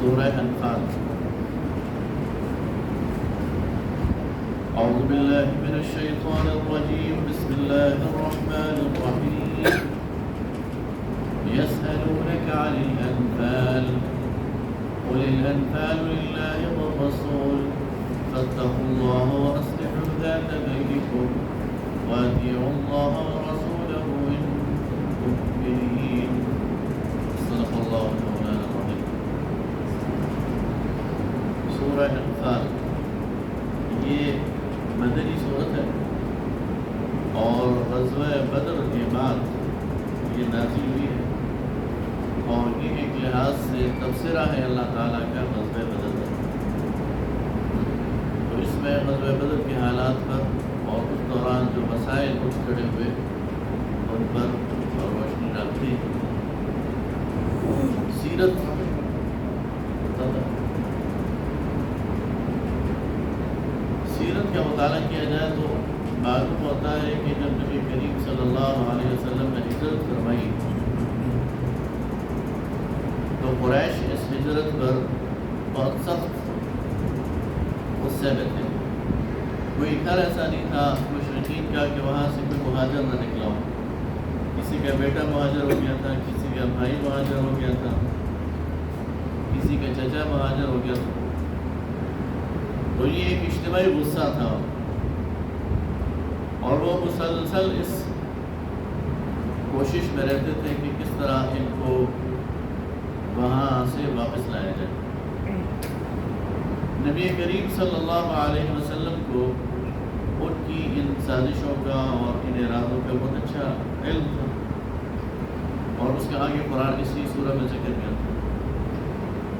سورہ انفال۔ اعوذ باللہ من الشیطان الرجیم، بسم اللہ الرحمن الرحیم۔ يسألونك عن الأنفال قل الأنفال لله والرسول فاتقوا الله وأصلحوا ذات بينكم وأطيعوا الله ورسوله إن كنتم مؤمنين۔ صدق الله مولانا العظيم۔ سورہ انفال یہ مدنی صورت ہے اور غزوہ بدر کے بعد یہ نازل ہوئی ہے، اور یہ ایک لحاظ سے تبصرہ ہے اللہ تعالیٰ کا غزوہ بدر کا۔ تو اس میں غزوہ بدر کے حالات پر اور اس دوران جو مسائل اٹھ کھڑے ہوئے ان پر روشنی ڈالتی ہے۔ سیرت کا مطالعہ کیا جائے تو معلوم ہوتا ہے کہ جب نبی کریم صلی اللہ علیہ وسلم نے ہجرت فرمائی تو قریش اس ہجرت پر بہت سخت غصے میں تھے۔ کوئی گھر ایسا نہیں تھا مشرکین کا کہ وہاں سے کوئی مہاجر نہ نکلا ہو۔ کسی کا بیٹا مہاجر ہو گیا تھا، کسی کا بھائی مہاجر ہو گیا تھا، کسی کا چچا مہاجر ہو گیا تھا۔ تو یہ ایک اجتماعی غصہ تھا اور وہ مسلسل اس کوشش میں رہتے تھے کہ کس طرح ان کو وہاں سے واپس لایا جائے۔ نبی کریم صلی اللہ علیہ وسلم کو ان کی ان سازشوں کا اور ان ارادوں کا بہت اچھا علم تھا، اور اس کے آگے قرآن اسی سورہ میں ذکر کیا تھا۔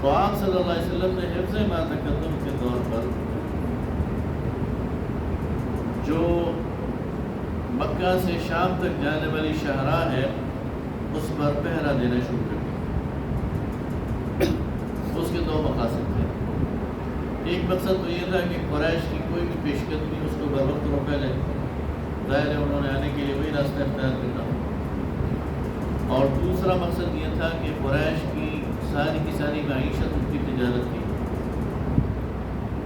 تو آپ صلی اللہ علیہ وسلم نے حفظ ما تقدم کے طور پر جو مکہ سے شام تک جانے والی شاہراہ ہے اس پر پہرا دینا شروع کر دیا۔ اس کے دو مقاصد تھے۔ ایک مقصد تو یہ تھا کہ قریش کی کوئی بھی پیش قدمی اس کو بر وقت روکا جائے، ظاہر ہے انہوں نے آنے کے لیے وہی راستہ اختیار کرنا۔ اور دوسرا مقصد یہ تھا کہ قریش کی ساری معیشت ان کی تجارت کی،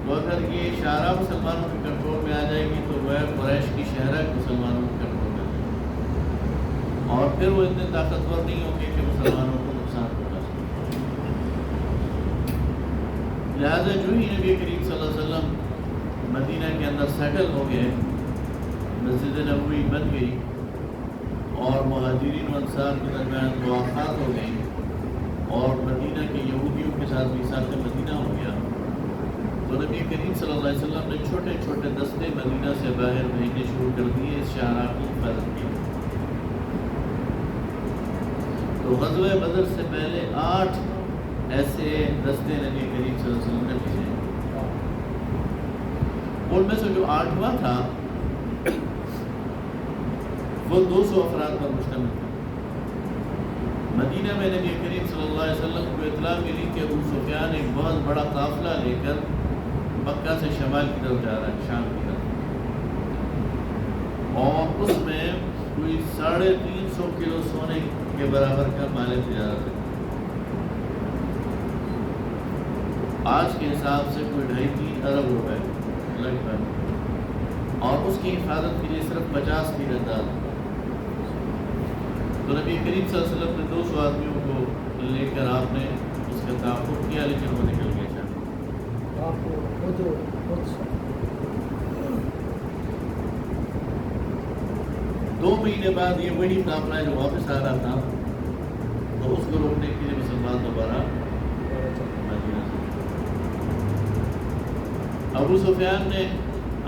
تو اگر یہ شاہراہ مسلمانوں کے کنٹرول میں آ جائے گی تو وہ قریش کی شہرہ مسلمانوں کے کنٹرول میں آ جائے گی، اور پھر وہ اتنے طاقتور نہیں ہوں گے کہ مسلمانوں کو نقصان پہنچا سکیں۔ لہٰذا جو ہی نبی کریم صلی اللہ علیہ وسلم مدینہ کے اندر سیٹل ہو گئے، مسجد نبوی بن گئی اور مہاجرین و انصار کے درمیان مواقعات ہو گئیں، اور مدینہ کے یہودیوں کے ساتھ میثاق مدینہ ہو گیا، تو نبی کریم صلی اللہ علیہ وسلم نے چھوٹے چھوٹے دستے مدینہ سے باہر بھیجنے شروع کر دیے اس شاہراہ کی حفاظت کے لیے۔ تو غزوہ بدر سے پہلے 8 ایسے دستے نبی کریم صلی اللہ علیہ وسلم نے بھیجے۔ ان میں سے جو 8واں تھا وہ 200 افراد پر مشتمل تھا۔ مدینہ میں نبی کریم صلی اللہ علیہ وسلم کو اطلاع ملی کہ ابو سفیان ایک بہت بڑا قافلہ لے کر مکہ سے شمال کی طرف جا رہا ہے، شام کی طرف، اور اس میں کوئی 350 کلو سونے کے برابر کا مال تجارت ہے۔ آج کے حساب سے کوئی 2.5-3 ارب روپے لگ بھگ، اور اس کی حفاظت کے لیے صرف 50 تیرنداز۔ تو نبی کریم صلی اللہ علیہ وسلم نے 200 آدمیوں کو لے کر آپ نے اس کا تعاقب کیا، لیکن وہ نکل گئے۔ 2 مہینے بعد یہ وہی قافلہ جو واپس آ رہا تھا، تو اس کو روکنے کے لیے مسلمان دوبارہ مدینہ سے۔ ابو سفیان نے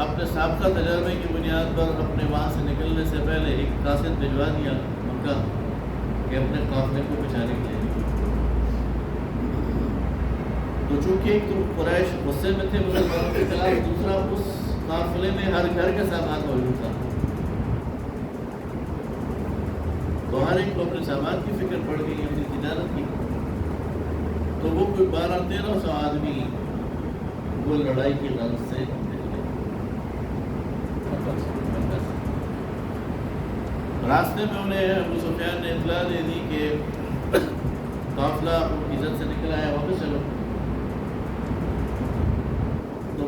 اپنے سابقہ تجربے کی بنیاد پر اپنے وہاں سے نکلنے سے پہلے ایک قاصد بھجوا دیا مکہ کہ اپنے قافلے کو بچانے کے لیے۔ تو چونکہ ایک تو قریش غصے میں تھے مسلمانوں کے خلاف، دوسرا اس قافلے میں ہر گھر کا سامان موجود تھا، تو ہر ایک کو اپنے سامان کی فکر پڑ گئی، اپنی تجارت کی۔ تو وہ کوئی 1200-1300 آدمی وہ لڑائی کی غرض سے نکلے۔ راستے میں انہیں ابو سفیان نے اطلاع دے دی کہ قافلہ عزت سے نکلا ہے، واپس چلو۔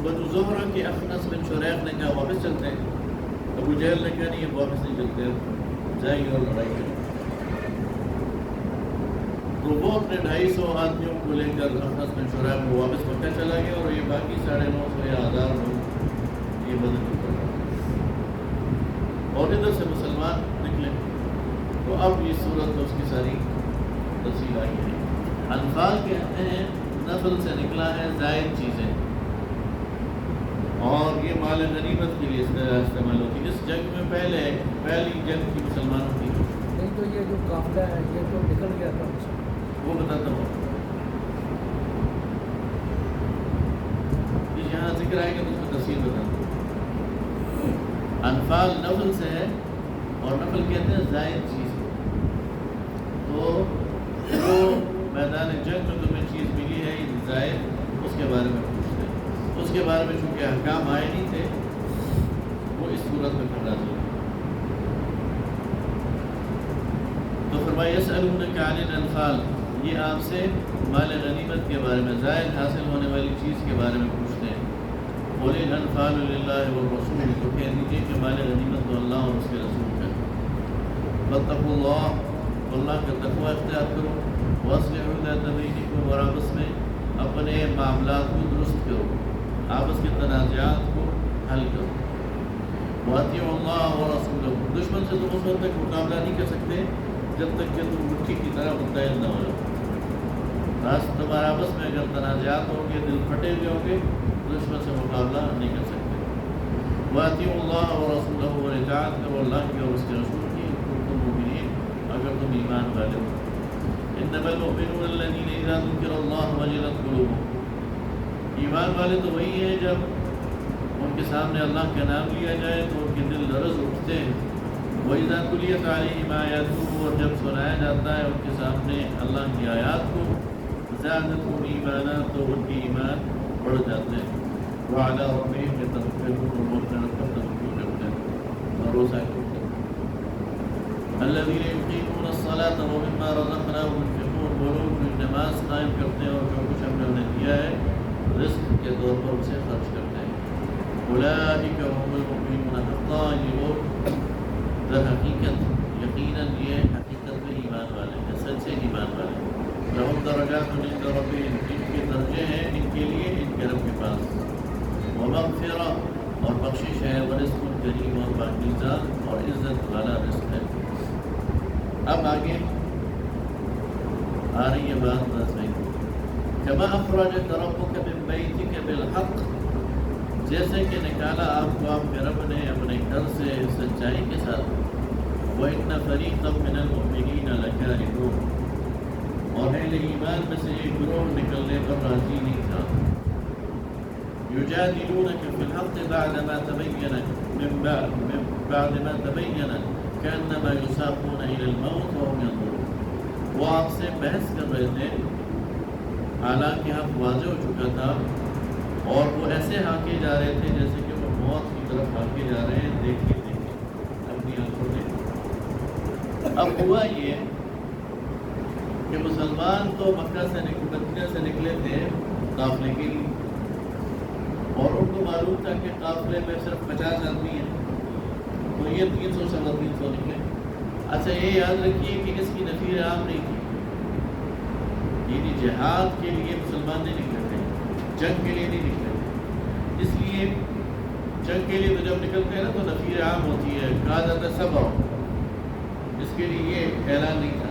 بنو زہرہ کے اخنس بن شریح نے کہا واپس چلتے ہیں. ابو جہل نے کہا نہیں یہ واپس نہیں چلتے, جائیں گے اور لڑائی کریں. تو وہ اپنے 250 آدمیوں کو لے کر اخنس بن شریح میں واپس مکہ چلا گیا, اور یہ باقی 950 یا 1000 لوگ یہ بدر کر رہے. اور ادھر سے مسلمان نکلے. تو اب یہ صورت اس کی ساری تفصیل آئی ہے. انفال کہتے ہیں نفل سے نکلا ہے زائد چیزیں, اور یہ مال غنیمت کے لیے استعمال ہوتی ہے. اس جنگ میں پہلی جنگ کی مسلمانوں کی. نہیں تو یہ جو قافلہ ہے یہ تو نکل گیا تھا, وہ بتاتا ہوں. یہاں ذکر آئے گا تو اس میں تفصیل بتاتا ہوں. انفال نفل سے ہے, اور نفل کہتے ہیں زائد چیز. تو جو میدان جنگ میں تمہیں چیز ملی ہے یہ زائد, اس کے بارے میں پوچھتے ہیں. اس کے بارے میں چونکہ احکام آئے نہیں تھے وہ اس صورت میں پھر نازل ہوئے. تو فرمایا یسألونک عن الانفال, یہ آپ سے مال غنیمت کے بارے میں, زائد حاصل ہونے والی چیز کے بارے میں پوچھتے ہیں. قل الانفال للہ والرسول, تو کہہ دیجیے کہ مال غنیمت تو اللہ اور اس کے رسول کا. فاتقوا اللہ, اللہ کا تقوی اختیار کرو. واصلحوا ذات بینکم, اور آپس میں اپنے معاملات کو درست کرو, آپس کے تنازعات کو حل کرو. واطیعوا اللہ ورسولہ, دشمن سے تم اس وقت تک مقابلہ نہیں کر سکتے جب تک کہ تم مٹھی کی طرح متحد نہ ہو جاؤ. تمہارا آپس میں اگر تنازعات ہوں گے, دل پھٹے ہوئے ہوں گے, دشمن سے مقابلہ نہیں کر سکتے. واطیعوا اللہ ورسولہ, اور اطاعت کرو اللہ کی اور اس کے رسول کی, تم مومنین اگر تم ایمان والے ہو. انما المؤمنون الذین اذا ذکر اللہ وجلت قلوبهم, ایمان والے تو وہی ہیں جب ان کے سامنے اللہ کا نام لیا جائے تو ان کے دل لرز اٹھتے ہیں. وَإِذَا تُلِيَتْ عَلَيْهِمْ آيَاتُهُ, اور جب سنایا جاتا ہے ان کے سامنے اللہ کی آیات کو, زادتهم ایمانا, تو ان کی ایمان بڑھ جاتے ہیں. وَعَلَىٰ رَبِّهِمْ يَتَوَكَّلُونَ, اور وہ اپنے رب پر توکل کرتے ہیں, بھروسہ کرتے ہیں. الَّذِينَ يُقِيمُونَ الصَّلَاةَ وَمِمَّا رَزَقْنَاهُمْ يُنْفِقُونَ, وہ لوگ جو نماز قائم کرتے ہیں اور جو کچھ ہم نے انہیں دیا ہے رزق کے طور پر اسے خرچ کرتے ہیں. أولئك هم المؤمنون حقا, یہ لوگ در حقیقت یقیناً یہ حقیقت میں ایمان والے ہیں, سچے ایمان والے ہیں. لهم درجات عند ربهم, ان کے درجے ہیں ان کے لیے ان کے رب کے پاس. ومغفرہ, اور بخشش ہے. ورزق کریم, اور پاکیزہ اور عزت والا رزق ہے. اب آگے آ رہی ہے بات بس میں. كما أخرجك ربك من بيتك بالحق, جیسے کہ نکالا آپ کو آپ کے رب نے اپنے گھر سے سچائی کے ساتھ. وَإِنَّ فَرِيقًا مِّنَ الْمُؤْمِنِينَ لَكَارِهُونَ, اور اہل ایمان میں سے ایک گروہ نکلنے پر راضی نہیں تھا. يُجَادِلُونَكَ فِي الْحَقِّ بَعْدَمَا تَبَيَّنَ كَأَنَّمَا يُسَاقُونَ إِلَى الْمَوْتِ وَهُمْ يَنظُرُونَ, وہ آپ سے بحث کر رہے تھے حالانکہ حق واضح ہو چکا تھا, اور وہ ایسے ہانکے جا رہے تھے جیسے کہ وہ موت کی طرف ہانکے جا رہے ہیں, دیکھے اپنی آنکھوں سے. اب ہوا یہ کہ مسلمان تو مکہ سے مدینہ سے نکلے تھے قافلے کے لیے, اور ان کو معلوم تھا کہ قافلے میں صرف 50 آدمی ہیں, تو یہ 300 سوا 300 نکلے. اچھا یہ یاد رکھیے کہ اس کی نفیر عام نہیں تھی, یعنی جہاد کے لیے مسلمان نہیں نکلے تھے, جنگ کے لیے نہیں نکلے تھے. اس لیے جنگ کے لیے تو جب نکلتے ہیں نا تو نفیر عام ہوتی ہے, کہا جاتا ہے سب آؤ. اس کے لیے یہ اعلان نہیں تھا.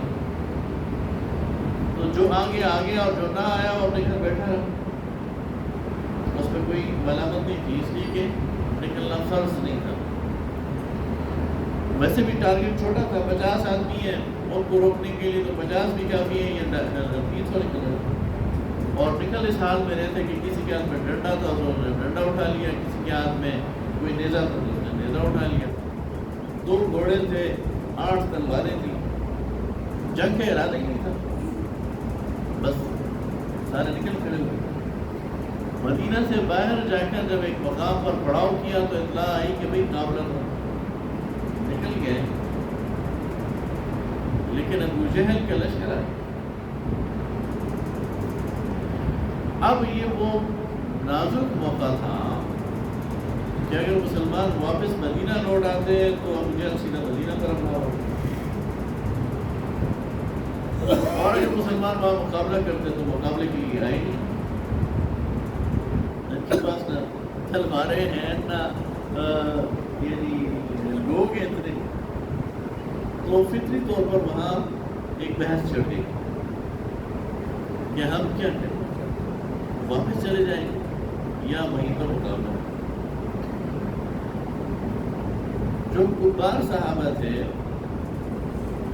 تو جو آگے آگے اور جو نہ آیا وہ اپنے گھر بیٹھا رہا, اس پہ کوئی ملامت نہیں تھی, اس لیے کہ نکلنا فرض نہیں تھا. ویسے بھی ٹارگیٹ چھوٹا تھا, 50 آدمی ہیں, ان کو روکنے کے لیے تو 50 بھی کافی ہیں, یہ 300 نکل رہا. اور نکل اس حال میں رہتے کہ کسی کے ہاتھ میں ڈنڈا تھا تو انہوں نے ڈنڈا اٹھا لیا, کسی کے ہاتھ میں کوئی نیزہ تھا تو اس نے نیزہ اٹھا لیا. 2 گھوڑے تھے, 8 تلواریں تھیں, جنگ کا ارادہ ہی نہیں تھا, بس سارے نکل کھڑے ہوئے. مدینہ سے باہر جا کر جب ایک مقام پر پڑاؤ کیا تو اطلاع آئی کہ بھئی قافلہ نکل گئے, لیکن ابو جہل کا لشکر ہے. اب یہ وہ نازک موقع تھا کہ اگر مسلمان واپس مدینہ لوٹ آتے تو ابو جہل سیدھا مدینہ طرف نہ ہو، اور اگر مسلمان وہاں مقابلہ کرتے تو مقابلے کے لیے آئے نہیں، ان کے پاس نہ تلواریں ہیں نہ یعنی لوگ ہیں اتنے، تو فطری طور پر وہاں ایک بحث چڑھ گئی کہ ہم کیا کریں، واپس چلے جائیں یا وہیں پر مقابلہ۔ جو کفار صحابہ تھے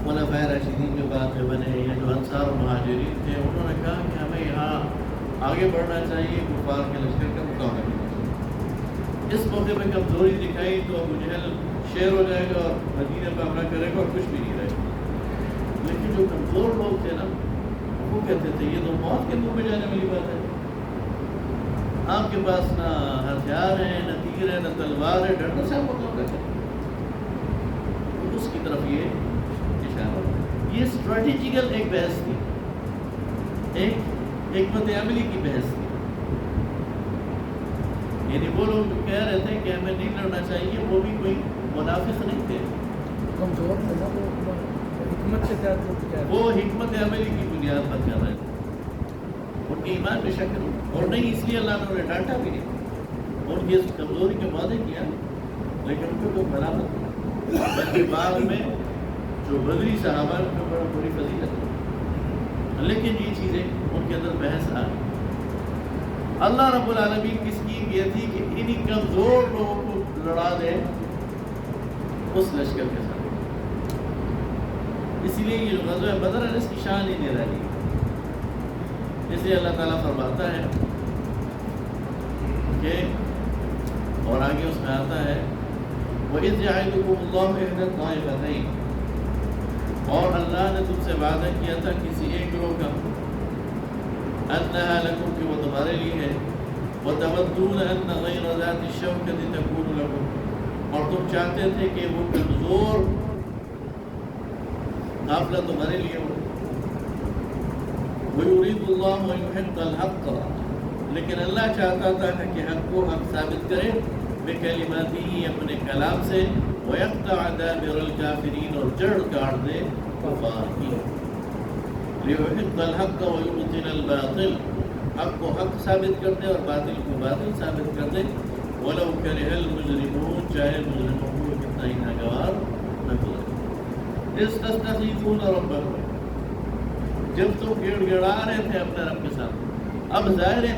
خلفائے راشدین جو بعد میں بنے یا جو انصار و مہاجرین تھے، انہوں نے کہا کہ ہمیں یہاں آگے بڑھنا چاہیے، کفار کے لشکر کا مقابلہ کرنا چاہیے۔ اس موقع پہ کمزوری دکھائی تو ابو جہل شیر ہو جائے گا اور مدینہ پہ حملہ کرے گا اور کچھ بھی نہیں رہے گا۔ لیکن جو کمزور لوگ تھے نا، وہ کہتے تھے یہ تو موت کے منہ میں جانے والی بات ہے، آپ کے پاس نہ ہتھیار ہیں، نہ تیر ہے، نہ تلوار ہے، ڈرنے سے آپ مقابلہ کریں۔ اس کی طرف یہ اشارہ، یہ اسٹریٹجیکل ایک بحث تھی، ایک حکمت عملی کی بحث تھی۔ یعنی وہ لوگ جو کہہ رہے تھے کہ ہمیں نہیں لڑنا چاہیے، وہ بھی کوئی منافق نہیں تھے، کمزور تھے نا، وہ حکمت کے تحت وہ حکمت عملی کی بنیاد پر کر رہے تھے، ان کے ایمان میں شک نہیں، اور نہیں اس لیے اللہ نے انہیں ڈانٹا بھی نہیں، ان کی اس کمزوری کے واضح کیا، لیکن ان کو کوئی ملامت نہیں، بلکہ بعد میں جو بدری صحابہ ان کو بڑا بڑی فضیلت ہے، لیکن یہ چیزیں ان کے اندر بحث آ گئی۔ اللہ رب العالمین کی اسکیم یہ تھی کہ انہی کمزور لوگوں کو لڑا دے اس لشکر کے ساتھ، اسی لیے یہ جو غزوہ بدر ہے اس کی شان ہی نہیں رہی، اس لیے اللہ تعالیٰ فرماتا ہے کہ، اور آگے اس میں آتا ہے وَإِذْ يَعِدُكُمُ اللَّهُ إِحْدَى الطَّائِفَتَيْنِ، اور اللہ نے تم سے وعدہ کیا تھا کسی ایک گروہ کا، أَنَّهَا لَكُمْ کہ وہ تمہارے لیے ہے، وَتَوَدُّونَ أَنَّ غَيْرَ ذَاتِ الشَّوْكَةِ تَكُونُ لَكُمْ، اور تم چاہتے تھے کہ وہ کمزور قافلہ تمہارے لیے ہو، وَيُرِيدُ اللَّهُ أَن يُحِقَّ الْحَقَّ، لیکن اللہ چاہتا تھا کہ حق کو حق ثابت کرے بکلماتہ اپنے کلام سے، وَيَقْطَعَ دَابِرَ الْكَافِرِينَ اور جڑ کاٹ دے کفار کی، لِيُحِقَّ الْحَقَّ وَيُبْطِلَ الْبَاطِلَ، حق کو حق ثابت کر دے اور باطل کو باطل ثابت کر دے، وَلَوْ كَرِهَ الْمُجْرِمُونَ چاہے مجرموں کو کتنا ہی ناگوار نہ گزرے۔ اِذْ تَسْتَغِيثُونَ رَبَّكُمْ، جب تم گڑ گڑا رہے تھے اپنے رب کے ساتھ، اب ظاہر ہے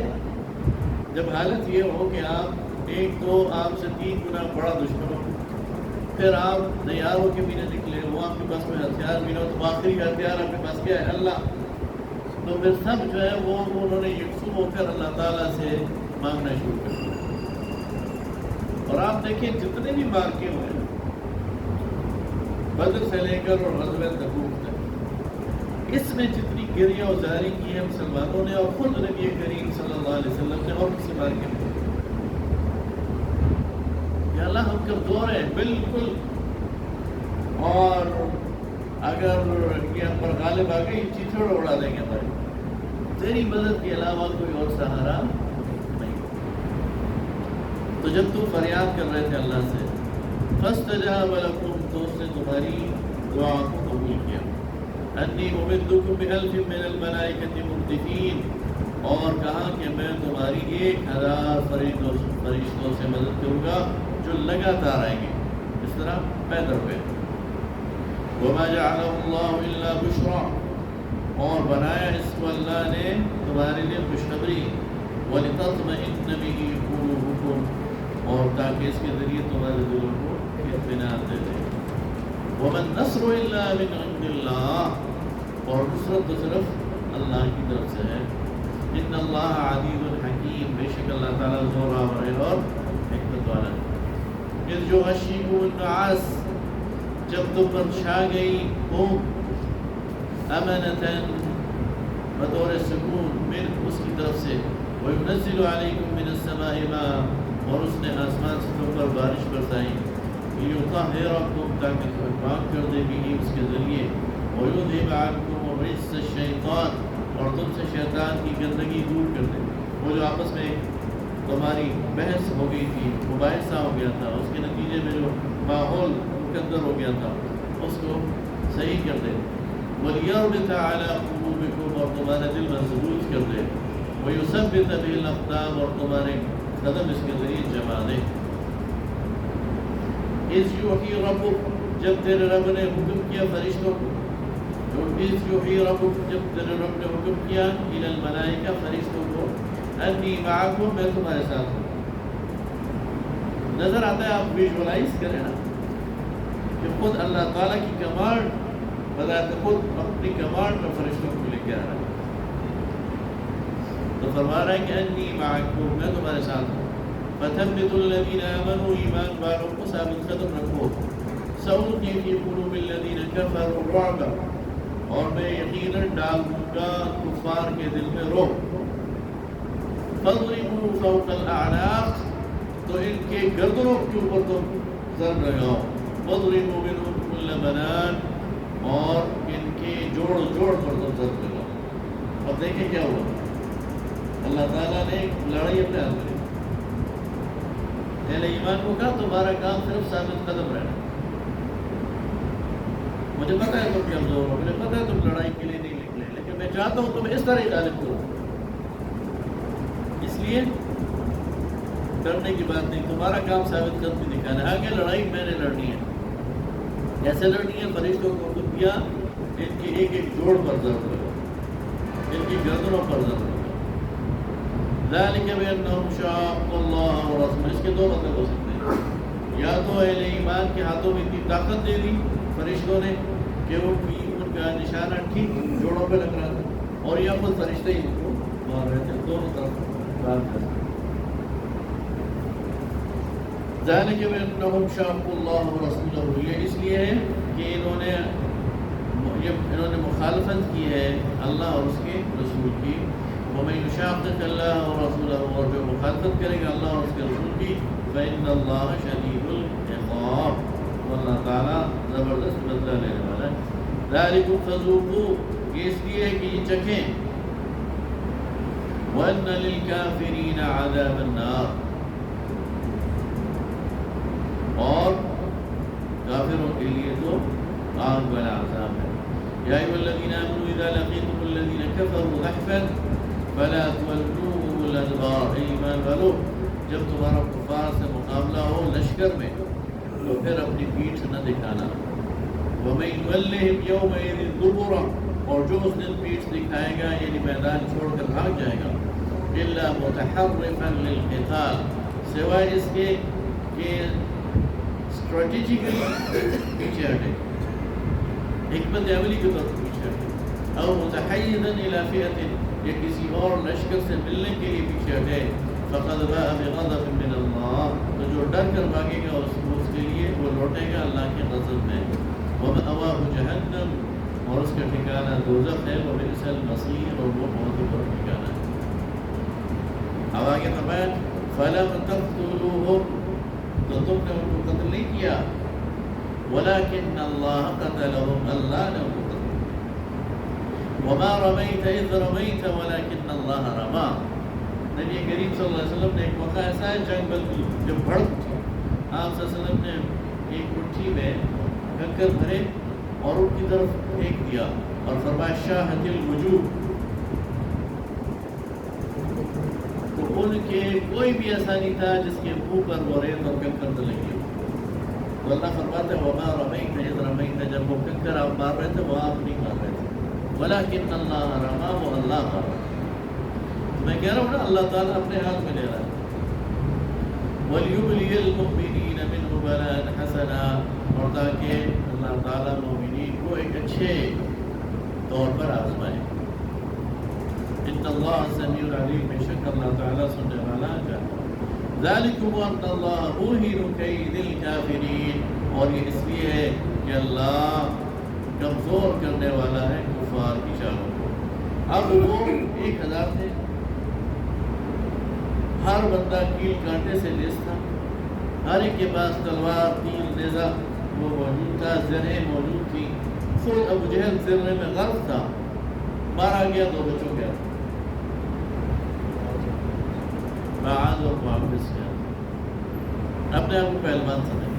جب حالت یہ ہو کہ آپ ایک تو آپ سے 3 گنا بڑا دشمن ہو، پھر آپ تیار ہو کے بھی نہ نکلے، وہ آپ کے پاس کوئی ہتھیار بھی نہ ہو، تو آخری کا ہتھیار آپ کے پاس کیا ہے؟ اللہ، تو پھر سب جو ہے وہ انہوں نے یکسو ہو کر اللہ تعالیٰ سے مانگنا شروع کر دیا۔ اور آپ دیکھیں جتنے بھی واقعے ہوئے بدر سے لے کر اور غزوہ تبوک تک، اس میں جتنی گریہ و زاری کی ہے مسلمانوں نے، اور خود نبی کریم صلی اللہ علیہ وسلم نے، اور کسی بار کے یا اللہ ہم کمزور ہیں بالکل، اور اگر یہ ہم پر غالب آ گئی چیتڑ اڑا دیں گے ہمارے، تیری مدد کے علاوہ کوئی اور سہارا نہیں۔ تو جب تم فریاد کر رہے تھے اللہ سے، فاستجاب لکم، تو اس نے تمہاری دعا کو قبول کیا، انی ممدکم بألف من الملائکۃ مردفین، اور کہا کہ میں تمہاری 1000 فرشتوں سے مدد کروں گا جو لگاتار آئیں گے، اس طرح پیدر پہ۔ وما جعلہ اللہ الا بشرا، اور بنایا اس کو اللہ نے تمہارے لیے خوشخبری، ولتطمئن بہ قلوبکم، اور تاکہ اس کے ذریعے تمہارے دلوں کو اطمینان دے دے۔ وما النصر الا من عند اللہ، اور نصرت تو صرف اللہ کی طرف سے ہے۔ ان اللہ عزیز الحکیم، بے شک اللہ تعالیٰ زور آور ہے اور حکمت والا ہے۔ اذ یغشیکم النعاس، جب تم پر چھا گئی اونگ، امنتاً بطور سکون، من اس کی طرف سے، وینزل علیکم من السماء ماء، اور اس نے آسمان سے تم پر بارش برسائی، لیطہرکم، تاکہ تمہیں پاک کر دے بھی اس کے ذریعے، ویذھب عنکم رجس الشیطان، اور تم سے شیطان کی گندگی دور کر دے۔ وہ جو آپس میں تمہاری بحث ہو گئی تھی، مباحثہ ہو گیا تھا، اس کے نتیجے میں جو ماحول مقدر ہو گیا تھا اس کو صحیح کر دے. وَلْيَرْبِطَ عَلَىٰ قُلُوبِكُمْ، اور تمہارے دل مضبوط کر دے. وَيُثَبِّتَ بِهِ الْأَقْدَامَ، اور تمہارے قدم اس کے ذریعے جما دے. اِذْ يُوحِي رَبُّكَ، جب تیرے رب نے حکم کیا فرشتوں کو. اِذْ يُوحِي رَبُّكَ، جب تیرے رب نے حکم کیا إِلَى الْمَلَائِكَةِ فرشتوں کو، أَنِّي مَعَكُمْ، میں تمہارے ساتھ ہوں. نظر آتا ہے، آپ ویژولائز کریں نا کہ خود اللہ تعالیٰ کی کمانڈ بذات خود اپنی کمانڈ میں فرشتوں کو لے کے آ رہا ہے. تو فرما رہا ہے کہ انی معکم، میں تمہارے ساتھ ہوں. فثبتوا الذین آمنوا، ایمان والوں کو ثابت قدم رکھو. سألقی فی قلوب الذین کفروا الرعب، اور میں یقیناً ڈال دوں گا کفار کے دل میں رعب. فاضربوا فوق الاعناق، تو ان کے گردنوں کے اوپر تم ضرب لگاؤ. واضربوا منهم كل بنان، اور ان کے جوڑ جوڑ پر تم ضرب لگاؤ. اب دیکھیں کیا ہوا. اللہ تعالیٰ نے ایک لڑائی اپنے ہاتھ میں لی. اہل ایمان کو کہا تمہارا کام صرف ثابت قدم رہنا. مجھے پتہ ہے تم کمزور ہو، مجھے پتہ ہے تم لڑائی کے لیے نہیں نکلے، لیکن میں چاہتا ہوں تم اس طرح ہی غالب کرو. اس لیے ڈرنے کی بات نہیں، تمہارا کام ثابت قدم دکھانا ہے. آگے لڑائی میں نے لڑنی ہے. کیسے لڑنی ہے؟ فرشتوں کو حکم کیا ان کی ایک ایک جوڑ پر ضرب لگا، ان کی گردنوں پر ضرب لگا. ذالک بأنہم شاقوا اللہ ورسولہ، اس کے دو مطلب ہو سکتے ہیں. یا تو اہل ایمان کے ہاتھوں میں اتنی طاقت دے دی فرشتوں نے کہ ان کا نشانہ ٹھیک جوڑوں پہ لگ رہا تھا، اور یا خود فرشتے ہی ان کو مار رہے تھے. دونوں طرف بات کر سکتے. ذالک بأنہم شاقوا اللہ ورسولہ، یہ اس لیے ہے کہ انہوں نے مخالفت کی ہے اللہ اور اس کے رسول کی. وَمَن يُشَاقِقِ اللَّهَ وَرَسُولَهُ، اور جو مخالفت کرے گا اللہ اور اس کے رسول کی، فَإِنَّ اللَّهَ شَدِيدُ الْعِقَابِ، اللہ تعالیٰ زبردست بدلہ لینے والا ہے. ذَلِكُمْ فَذُوقُوهُ، یہ اس لیے کہ یہ چکھیں. وَأَنَّ لِلْكَافِرِينَ عَذَابَ النَّارِ، اور کافروں کے لیے تو آگ والا عذاب ہے. یا ایھا الذین آمنوا اذا لقیتم الذین کفروا زحفا فلا تولوهم الادبار، ایمان والو جب تمہارا کفار سے مقابلہ ہو لشکر میں تو پھر اپنی پیٹھ نہ دکھانا. ومن یولہم یومئذ دبرہ، اور جو اس دن پیٹھ دکھائے گا یعنی میدان چھوڑ کر بھاگ جائے گا. الا متحرفا للقتال، سوائے اس کے کہ اسٹریٹجیکلی پیچھے ہٹے، حکمت عملی کے طور پر پیچھے ہٹے. او متحیزا الی فئۃ، یا کسی اور لشکر سے ملنے کے لیے پیچھے ہٹے. فقد باء بغضب من اللہ، تو جو ڈر کر بھاگے گا اس کے لیے وہ لوٹے گا اللہ کے غضب میں. ومأواہ جہنم، اور اس کا ٹھکانہ دوزخ ہے. وبئس المصیر، اور وہ بہت ہی برا ٹھکانہ ہے. اب آگے فرمایا فلم تقتلوهم، تو تم نے ان کو قتل نہیں کیا. ولكن اللہ قتلهم، اللہ نے ان کو قتل کیا. وما رمیت اذ رمیت ولكن اللہ رما. نبی کریم صلی اللہ علیہ وسلم نے ایک موقع ایسا ہے جنگ بلکہ جب بھڑک اٹھی، آپ صلی اللہ علیہ وسلم نے ایک مٹھی میں کنکر بھرے اور ان کی طرف پھینک دیا اور فرمایا شاہد الوجوہ. تو ان کے کوئی بھی ایسا نہیں تھا جس کے منہ پر وہ ریت اور کنکر نہ لگی. تو اللہ فرماتا ہے وما رمیت اذ رمیت، جب وہ کنکر آپ مار رہے تھے وہ آپ نہیں مار رہے تھے. ولكن اللہ رما، وہ اللہ مار رہا. میں کہہ رہا ہوں نا اللہ تعالیٰ اپنے ہاتھ میں لے رہا ہے. وَلْيُبْلِيَ الْمُؤْمِنِينَ مِنْهُ بَلَاءً حَسَنًا، اور تاکہ اللہ تعالیٰ مومنین کو ایک اچھے طور پر آزمائے. ان اللہ سمیع علیم، بے شک اللہ تعالیٰ سننے والا ہے. ذَلِكُمْ وَأَنَّ اللَّهَ مُوهِنُ كَيْدِ الْكَافِرِينَ، اور یہ اس لیے ہے کہ اللہ کمزور کرنے والا ہے کفار کی چالوں کو. اب وہ 1000 تھے، ہر بندہ کیل کانٹے سے لیس تھا، ہر ایک کے پاس تلوار تیر نیزہ وہ موجود تھا، زرہیں موجود تھی. خود ابو جہل زرے میں غرق تھا، مارا گیا 2 بچوں گیا. بعد اور واپس کیا اپنے آپ کو پہلوان سمجھ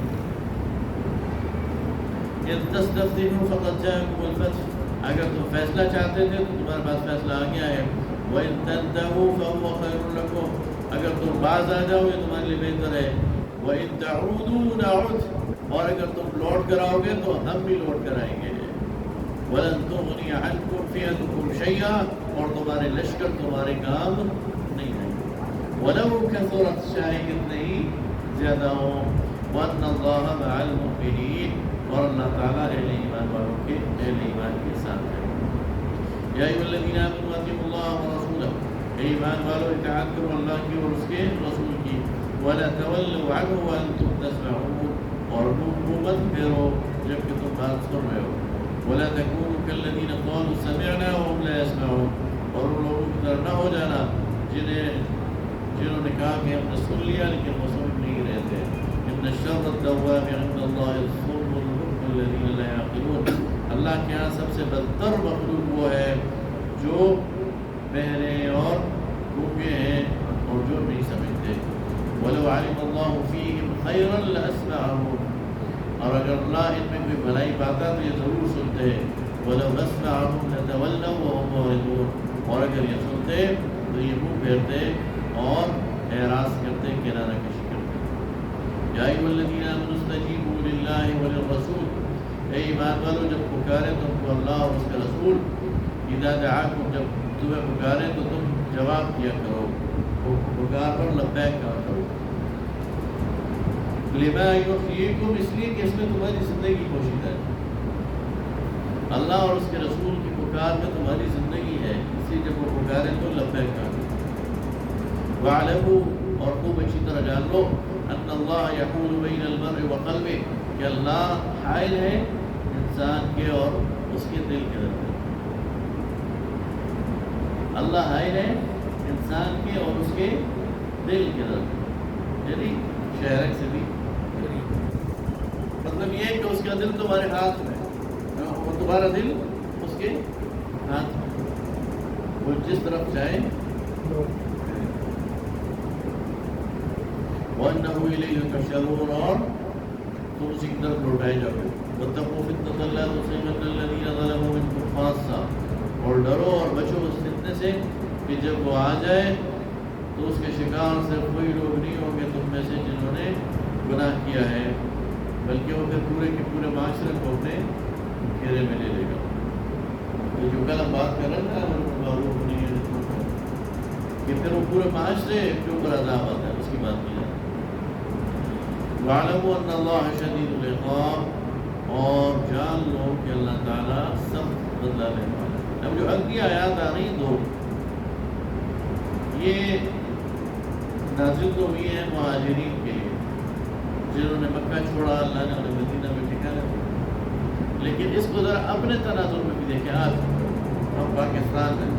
ان تستفتحوا فقد جاءكم الفتح اگر تم فیصلہ چاہتے تھے تو تمہارے پاس فیصلہ آ گیا ہے وَإِن تَنْتَهُوا فَهُوَ خَيْرٌ لَكُمْ اگر تم باز آ جاؤ یہ تمہارے لیے بہتر ہے وَإِن تَعُودُوا نَعُدْ اور اگر تم لوٹ کر آؤ گے تو ہم بھی لوٹ کر آئیں گے وَلَن تُغْنِيَ عَنْكُمْ فِئَتُكُمْ شَيْئًا اور تمہارے لشکر تمہارے کام نہیں آئیں گے وَلَوْ كَثُرَتْ چاہے کتنے ہی زیادہ ہوں وَأَنَّ اللَّهَ مَعَ الْمُؤْمِنِينَ اور اللہ تعالیٰ اہل ایمان والوں کے اہل ایمان کے ساتھ ہے یا ایھا الذین آمنوا اطیعوا اللہ ورسولہ اے ایمان والو اطاعت کرو اللہ کی اور اس کے رسول کی ولا تولوا عنہ وانتم تسمعون اور منہ مت پھیرو جبکہ تم بات سن رہے ہو ولا تکونوا کالذین قالوا سمعنا وهم لا يسمعون اور ان لوگوں کی طرح نہ ہو جانا جنہوں نے کہا کہ ہم نے سن لیا لیکن وہ سمجھ نہیں رہے تھے ان الشر الدواب عند اللہ الصم البكم الذین لا يعقلون اللہ کے یہاں سب سے بدتر مخلوق وہ ہے جو بہرے اور گونگے ہیں اور جو نہیں سمجھتے وَلَوْ عَلِمَ اللَّهُ فِيهِمْ خَيْرًا لَأَسْمَعَهُمْ اور اگر اللہ ان میں کوئی بھلائی پاتا تو یہ ضرور سنتے وَلَوْ أَسْمَعَهُمْ لَتَوَلَّوْا وَهُمْ مُعْرِضُونَ اور اگر یہ سنتے تو یہ منہ پھیرتے اور اعراض کرتے کنارہ کشی کرتے یا ایھا الذین آمنوا استجیبوا للہ وللرسول اے ایمان والو جب پکارے تم کو اللہ اور اس کے رسول اذا دعاکم جب تمہیں پکارے تو تم جواب دیا کرو پکار پر لبیک کہا کرو لما یحییکم اس لیے کہ اس میں تمہاری زندگی پوشیدہ ہے اللہ اور اس کے رسول کی پکار میں تمہاری زندگی ہے اس لیے جب وہ پکارے تو لبیک کہا کرو وَاعْلَمُوا اور خوب اچھی طرح جان لو ان اللہ یحول بین المرء وقلبہ کہ اللہ حائل ہے انسان کے اور اس کے دل کے درمیان اللہ حائل ہے انسان کے اور اس کے دل کے درمیان یعنی شہرک سے بھی مطلب یہ کہ اس کا دل تمہارے ہاتھ میں اور تمہارا دل اس کے ہاتھ میں وہ جس طرف چاہے وَأَنَّهُ إِلَيْهِ تُحْشَرُونَ اور تم اسی کی طرف لوٹائے جاؤ گے وَاتَّقُوا فِتْنَةً لَا تُصِيبَنَّ الَّذِينَ ظَلَمُوا مِنكُمْ خَاصَّةً اور ڈرو اور بچو اس فتنے سے کہ جب وہ آ جائے تو اس کے شکار صرف وہی لوگ نہیں ہوں گے تم میں سے جنہوں نے گناہ کیا ہے بلکہ وہ پھر پورے کے پورے معاشرے کو اپنے گھیرے میں لے لے گا تو جو کل ہم بات کر رہے ہیں معروف نہیں ہے کہ پھر وہ پورے معاشرے کے اوپر عذاب آتا ہے اس کی بات نہیں ہے وَاعْلَمُوا أَنَّ اللَّهَ شَدِيدُ الْعِقَابِ اور جان لو کہ اللہ تعالیٰ سخت بدلہ لینے والا ہے اب جو اگلی آیات آ رہی دو یہ نازل تو ہوئی ہیں مہاجرین کے لیے جنہوں نے مکہ چھوڑا اللہ نے انہیں مدینہ میں ٹھکانا دیا لیکن اس کو ذرا اپنے تناظر میں بھی دیکھیں آج ہم پاکستان میں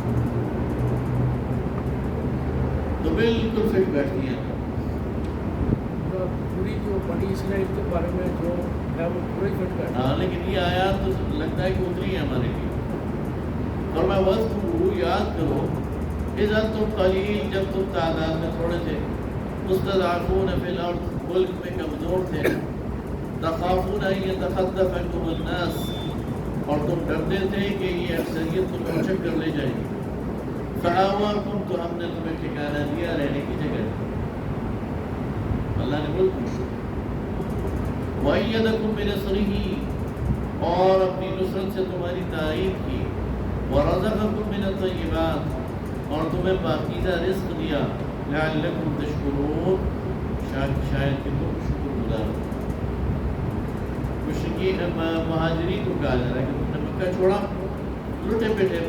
تو بالکل فٹ بیٹھتی ہیں پوری جو بنی اسرائیل کے بارے میں جو ہے وہ پورا ہی فٹ بیٹھتا ہاں لیکن یہ آیات تو لگتا ہے کہ اتری ہے ہمارے لیے اور میں وَاذْكُرُوا یاد کرو اذا تم قلیل جب تم تعداد میں تھوڑے تھے مستضعفون فی الارض ملک میں کمزور تھے تخافون ان یتخطفکم الناس اور تم ڈرتے تھے کہ یہ اکثریت تم کو چک کر لے جائے گی فآواکم تو ہم نے تمہیں ٹھکانہ دیا رہنے کی جگہ اللہ نے ملک وَأَيَّدَكُم بِنَصْرِهِ اور اپنی نصرت سے تمہاری تائید کی وَرَزَقَكُم مِّنَ الطَّيِّبَاتِ اور تمہیں پاکیزہ رزق دیا لَعَلَّكُمْ تَشْكُرُونَ شاید کہ تم شکر گزار مشرکین مہاجرین کو کہا جا رہا ہے کہ تم نے مکہ چھوڑا لٹے پیٹے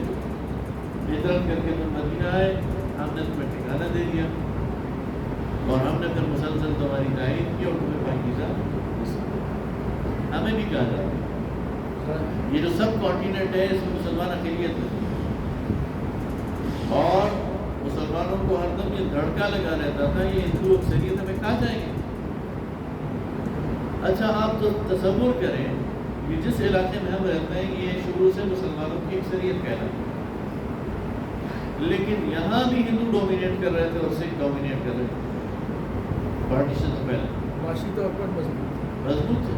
ہجرت کر کے تم مدینہ آئے ہم نے تمہیں ٹھکانہ دے دیا اور ہم نے پھر مسلسل تمہاری تائید کی اور تمہیں پاکیزہ ہمیں بھی کہا جا رہا ہے یہ جو سب کانٹیننٹ ہے اس میں مسلمان اقلیت میں اور مسلمانوں کو ہر دم یہ دھڑکا لگا رہتا تھا یہ ہندو اکثریت ہمیں کہاں جائیں گے اچھا آپ تو تصور کریں کہ جس علاقے میں ہم رہتے ہیں یہ شروع سے مسلمانوں کی اکثریت کہلاتی ہے لیکن یہاں بھی ہندو ڈومینیٹ کر رہے تھے اور سکھ ڈومینیٹ کر رہے تھے پارٹیشن سے پہلے معاشی طور پر مضبوط تھے.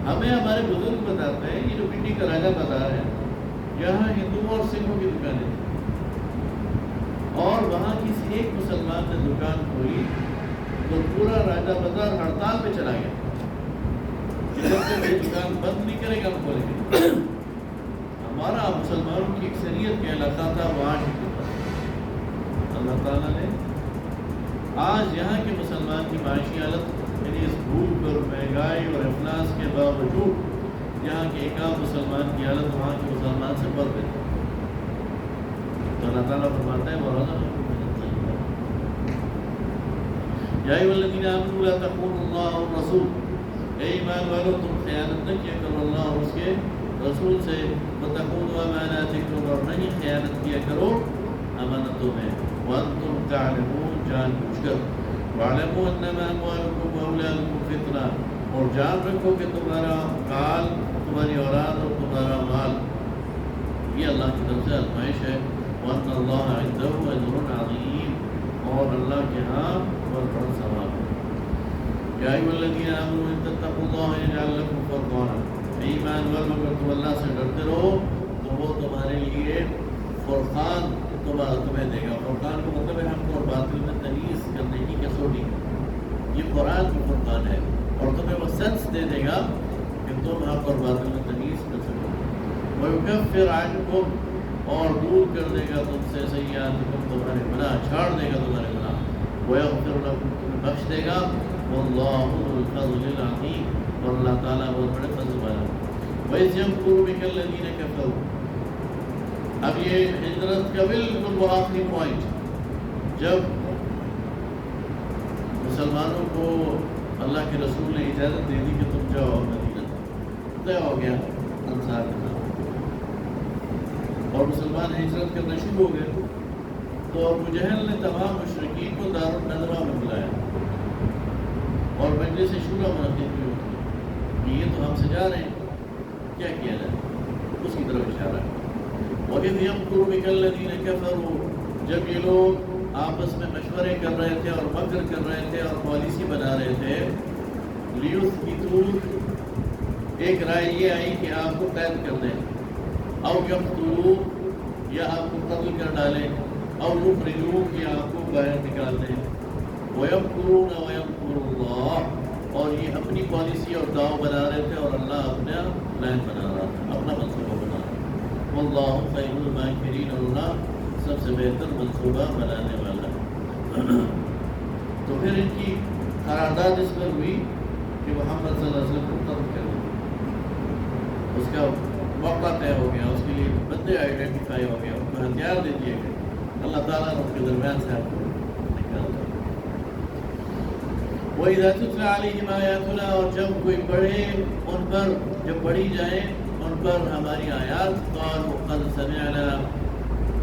ہمیں ہمارے بزرگ بتاتے ہیں یہ جو پنڈی کا راجہ بازار ہے یہاں ہندوؤں اور سکھوں کی دکانیں تھیں اور وہاں کسی ایک مسلمان نے دکان کھولی تو پورا راجہ بازار ہڑتال پہ چلا گیا کہ جب تک یہ دکان بند نہیں کرے گا ہم کھولیں گے. ہمارا مسلمانوں کی اکثریت کا علاقہ تھا وہاں اللہ تعالیٰ نے آج یہاں کے مسلمان کی معاشی حالت یعنی اس بھوک اور مہنگائی اور افلاس کے باوجود یہاں کے ایک عام مسلمان کی حالت وہاں کے مسلمان سے بڑھ گئی. تو اللہ تعالیٰ فرماتا ہے یا ایھا الذین آمنوا لا تخونوا اللہ والرسول، اے ایمان والو تم خیانت نہ کیا کرو اللہ اور اس کے رسول سے، وتخونوا اماناتکم اور نہیں خیانت کیا کرو امانتوں میں، وانتم تعلمون جان بوجھ کر، واعلموا انما اموالکم واولادکم فتنہ اور جان رکھو کہ تمہارا مال، تمہاری اولاد اور تمہارا مال یہ اللہ کی طرف سے آزمائش ہے. وَأَنَّ اللَّهَ عِندَهُ أَجْرٌ عَظِيمٌ اور اللہ کے ہاں بہت بڑا ثواب ہے. یا ایھا الذین آمنوا ان تتقوا اللہ یجعل لکم فرقانا، ایمان والو اگر تم اللہ سے ڈرتے رہو تو وہ تمہارے لیے فرقان تمہیں دے گا. فرقان کا مطلب ہے حق اور باطل میں تمیز کرنے کی کسوٹی. یہ قرآن کا فرقان ہے اور تمہیں وہ سینس دے دے گا کہ تم حق اور باطل میں تمیز کر سکو. وَيُكَفِّرْ عَنْكُمْ اور دور کر دے گا تم سے سیئاتکم تمہارے گناہ چھاڑ دے گا تمہارے گناہ. وَيَغْفِرْ لَكُمْ تمہیں بخش دے گا. وَاللَّهُ ذُو الْفَضْلِ الْعَظِيمِ اور اللہ تعالیٰ بہت بڑے فضل والا. وَإِذْ يَمْكُرُ بِكَ الَّذِينَ كَفَرُوا اب یہ ہجرت کا بالکل وہ آخری پوائنٹ جب مسلمانوں کو اللہ کے رسول نے اجازت دے دی کہ تم جاؤ مدینہ، طے ہو گیا انصار کے ساتھ اور مسلمان ہجرت کرنا شروع ہو گئے. تو ابو جہل نے تمام مشرکین کو دار الندوہ میں بلایا اور مجلس شورا منعقد کی کہ یہ تو ہم سے جا رہے ہیں، کیا کیا جائے؟ اس کی طرف اشارہ ہے. وَإِذْ يَمْكُرُ بِكَ الَّذِينَ كَفَرُوا جب یہ لوگ آپس میں مشورے کر رہے تھے اور مکر کر رہے تھے اور پالیسی بنا رہے تھے، لِيُثْبِتُوكَ ایک رائے یہ آئی کہ آپ کو قید کر دیں، او يقتلوك یا آپ کو قتل کر ڈالیں، او يخرجوك یا آپ کو باہر نکال دیں. وَيَمْكُرُونَ وَيَمْكُرُ اللَّهُ اور یہ اپنی پالیسی اور داؤ بنا رہے تھے اور اللہ اپنا پلان بنا رہا تھا، اپنا منصوبہ بنا رہا تھا. واللہ خیر الماکرین اللہ سب سے بہتر منصوبہ بنانے والا ہے. تو پھر ان کی قرارداد اس پر ہوئی کہ محمد صلی اللہ علیہ وسلم کو قتل کر دیا. اس کا موقع طے ہو گیا، اس کے لیے بندے آئیڈینٹیفائی ہو گیا، ان کو ہتھیار دے دیے گئے. اللہ تعالیٰ نے ان کے درمیان سے آپ کو نکال دیا. وَإِذَا تُتْلَى عَلَيْهِمْ آيَاتُنَا اور جب کوئی پڑھے ان پر، جب پڑھی جائیں ان پر ہماری آیات، قالوا قد سمعنا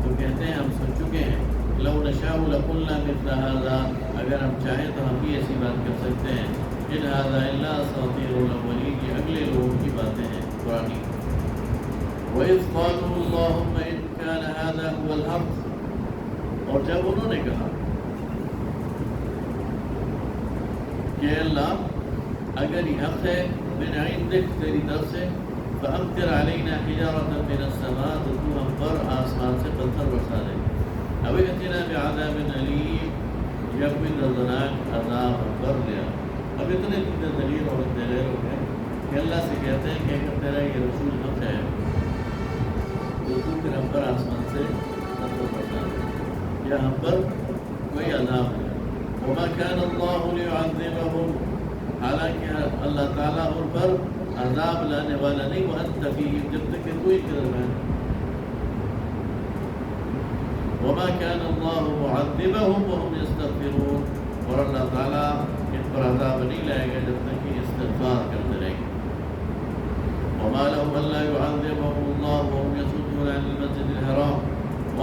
تو کہتے ہیں ہم سن چکے ہیں. لو نشاء لقلنا مثل هذا اگر ہم چاہیں تو ہم بھی ایسی بات کر سکتے ہیں. ان هذا الا اساطیر الاولین یہ اگلے لوگوں کی باتیں ہیں پرانی. وَإِذْ قَالُوا اللَّهُمَّ إِنْ كَانَ هَذَا هُوَ الْحَقُّ اور جب انہوں نے کہا کہ اللہ اگر یہ حق ہے من عندک تیری طرف سے، فَأَمْطِرْ عَلَيْنَا حِجَارَةً مِّنَ السَّمَاءِ تو تو ہم پر آسمان سے پتھر برسا دے. أَوْ ائْتِنَا بِعَذَابٍ أَلِيمٍ یا کوئی دردناک عذاب ہم پر لیا. اب اتنے دلیل اور دلیل ہو گئے کہ اللہ سے کہتے ہیں کہ اگر تیرا یہ رسول حق ہے تو تو پھر ہم پر آسمان سے پتھر برسا دے یا ہم پر کوئی عذاب ہے. وَمَا كَانَ اللَّهُ لِيُعَذِّبَهُمْ حالانکہ اللہ تعالیٰ ان پر عذاب لانے والا نہیں، وَأَنْتَ فِيهِمْ جب تک کہ تو ان کے درمیان. وَمَا كَانَ اللَّهُ مُعَذِّبَهُمْ وَهُمْ يَسْتَغْفِرُونَ اور اللہ تعالیٰ ان پر عذاب نہیں لائے گا جب تک کہ استغفار کرتے رہیں گے. وَمَا لَهُمْ أَلَّا يُعَذِّبَهُمُ اللَّهُ وَهُمْ يَصُدُّونَ عَنِ الْمَسْجِدِ الْحَرَامِ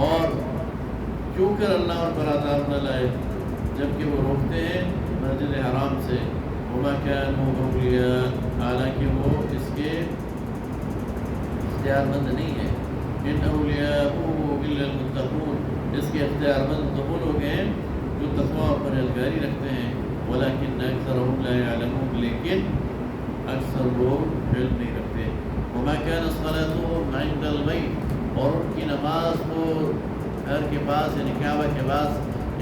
اور کیوں کر اللہ ان پر عذاب نہ لائے جبکہ وہ روکتے ہیں مسجد حرام سے. وما كانوا أولياء حالانکہ وہ اس کے اختیار مند نہیں ہے. إن أولياؤه إلا المتقون اس کے اختیار مند تو وہ لوگ ہیں جو تقویٰ اور پرہیزگاری رکھتے ہیں، ولیکن اکثرهم لا يعلمون، لیکن اکثر لوگ علم نہیں رکھتے۔ وما كان صلاتهم عند البيت، اور ان کی نماز کو گھر کے پاس یعنی کعبہ کے پاس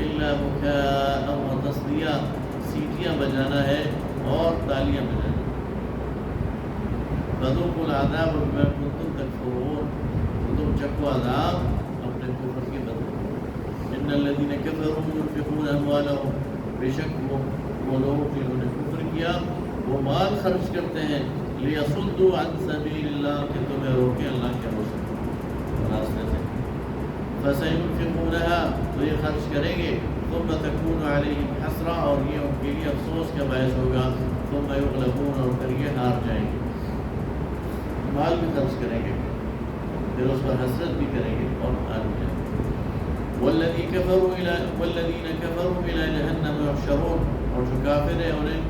الا بكاء وتصدیہ، سیٹیاں بجانا ہے اور تالیاں بجانا۔ فذوقوا العذاب بما كنتم تكفرون، تم چکو عذاب اپنے کفر کی بدلے۔ ان الذين كفروا ينفقون اموالهم، بے شک وہ لوگ جنہوں نے کفر کیا وہ مال خرچ کرتے ہیں، لیصدوا عن سبیل اللہ، کہ تمہیں روکیں اللہ کے راستے سے۔ فسينفقونها، تو یہ خرچ کریں گے، ثم تكون عليهم حسرہ، اور یہ ان کے لیے افسوس کا باعث ہوگا، ثم يغلبون، اور پھر یہ ہار جائیں گے۔ مال بھی خرچ کریں گے، پھر اس پر حسرت بھی کریں گے اور ہار جائیں گے۔ والذین کفروا الی جہنم یحشرون، اور جو کافر ہیں انہیں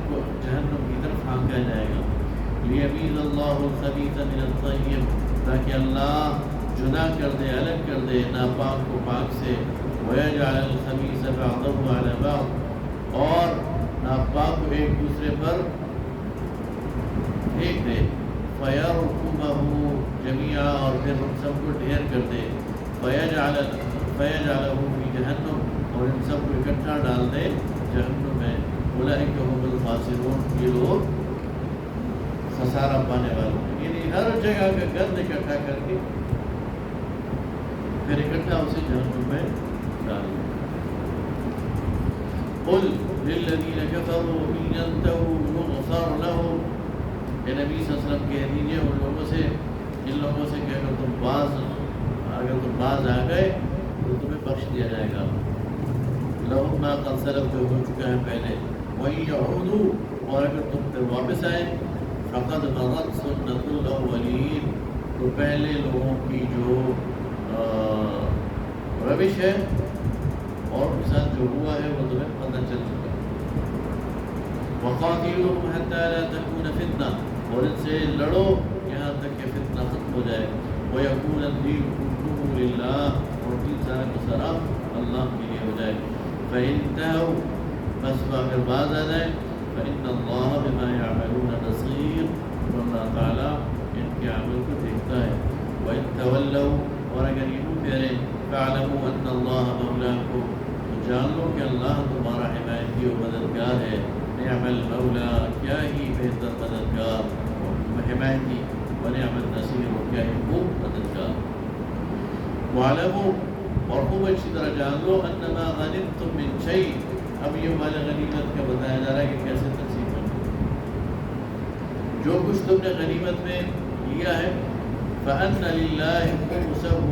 جہنم کی طرف ہانکا جائے گا۔ لیمیز اللہ الخبیث من الطیب، تاکہ اللہ جدا کر دے، الگ کر دے ناپاک کو پاک سے، ویجعل الخبیث بعضه علی بعض، اور ناپاک کو ایک دوسرے پر پھینک دے، فیرکمہ جمیعا، اور پھر ان سب کو ڈھیر کر دے، فیجعلہ فی جہنم، اور ان سب کو اکٹھا ڈال دے جہنم میں۔ اولئک هم الخاسرون، یہ لوگ خسارہ پانے والے ہیں، یعنی ہر جگہ کا گند اکٹھا کر کے پھر اکٹھا اسے جہنم میں ڈال دیں۔ قل للذین کفروا ان ينتهوا یغفر لهم، اے نبی صلی اللہ علیہ وسلم کہہ دیجیے ان لوگوں سے، ان لوگوں سے کہ اگر تم باز آ گئے تو تمہیں بخش دیا جائے گا۔ لَهُمْ مَا قَدْ سَلَفَ، جو ہو چکا ہے پہلے، وَإِن يَعُودُوا، اور اگر تم پھر واپس آئے، فَقَدْ مَضَتْ سُنَّةُ الْأَوَّلِينَ، تو پہلے لوگوں کی جو روش ہے اور ان کے ساتھ جو ہوا ہے وہ تمہیں پتہ چل چکا ہے۔ وَقَاتِلُوهُمْ حَتَّى لَا تَكُونَ فِتْنَةٌ، اور ان سے لڑو یہاں تک کہ فتنہ ختم ہو جائے، وَيَكُونَ الدِّينُ كُلُّهُ لِلَّهِ، اور دین سارا کا سارا اللہ کے لیے ہو جائے۔ فَإِنْ انْتَهَوْا، بس اگر باز آ جائے، فَإِنَّ اللَّهَ بِمَا يَعْمَلُونَ بَصِيرٌ، اور اللہ تعالیٰ ان کے عمل کو دیکھتا ہے۔ وَإِنْ تَوَلَّوْا، اور اگر یہ منہ پھیرے، فَاعْلَمُوا أَنَّ اللَّهَ مَوْلَاكُمْ، تو جان لو کہ اللہ تمہارا حمایتی و مددگار ہے۔ نعم المولا، کیا ہی بہتر مددگار حمایتی، ونعم النصیر، اور کیا ہی خوب مددگار۔ وَاعْلَمُوا، اور خوب اچھی طرح جان لو، انما غنمتم من شیء، اب یہ مال غنیمت کا بتایا جا رہا ہے کہ کیسے تقسیم کرنا۔ جو کچھ تم نے غنیمت میں لیا ہے، فَأَنَّ لِلَّهِ خُمُسَهُ،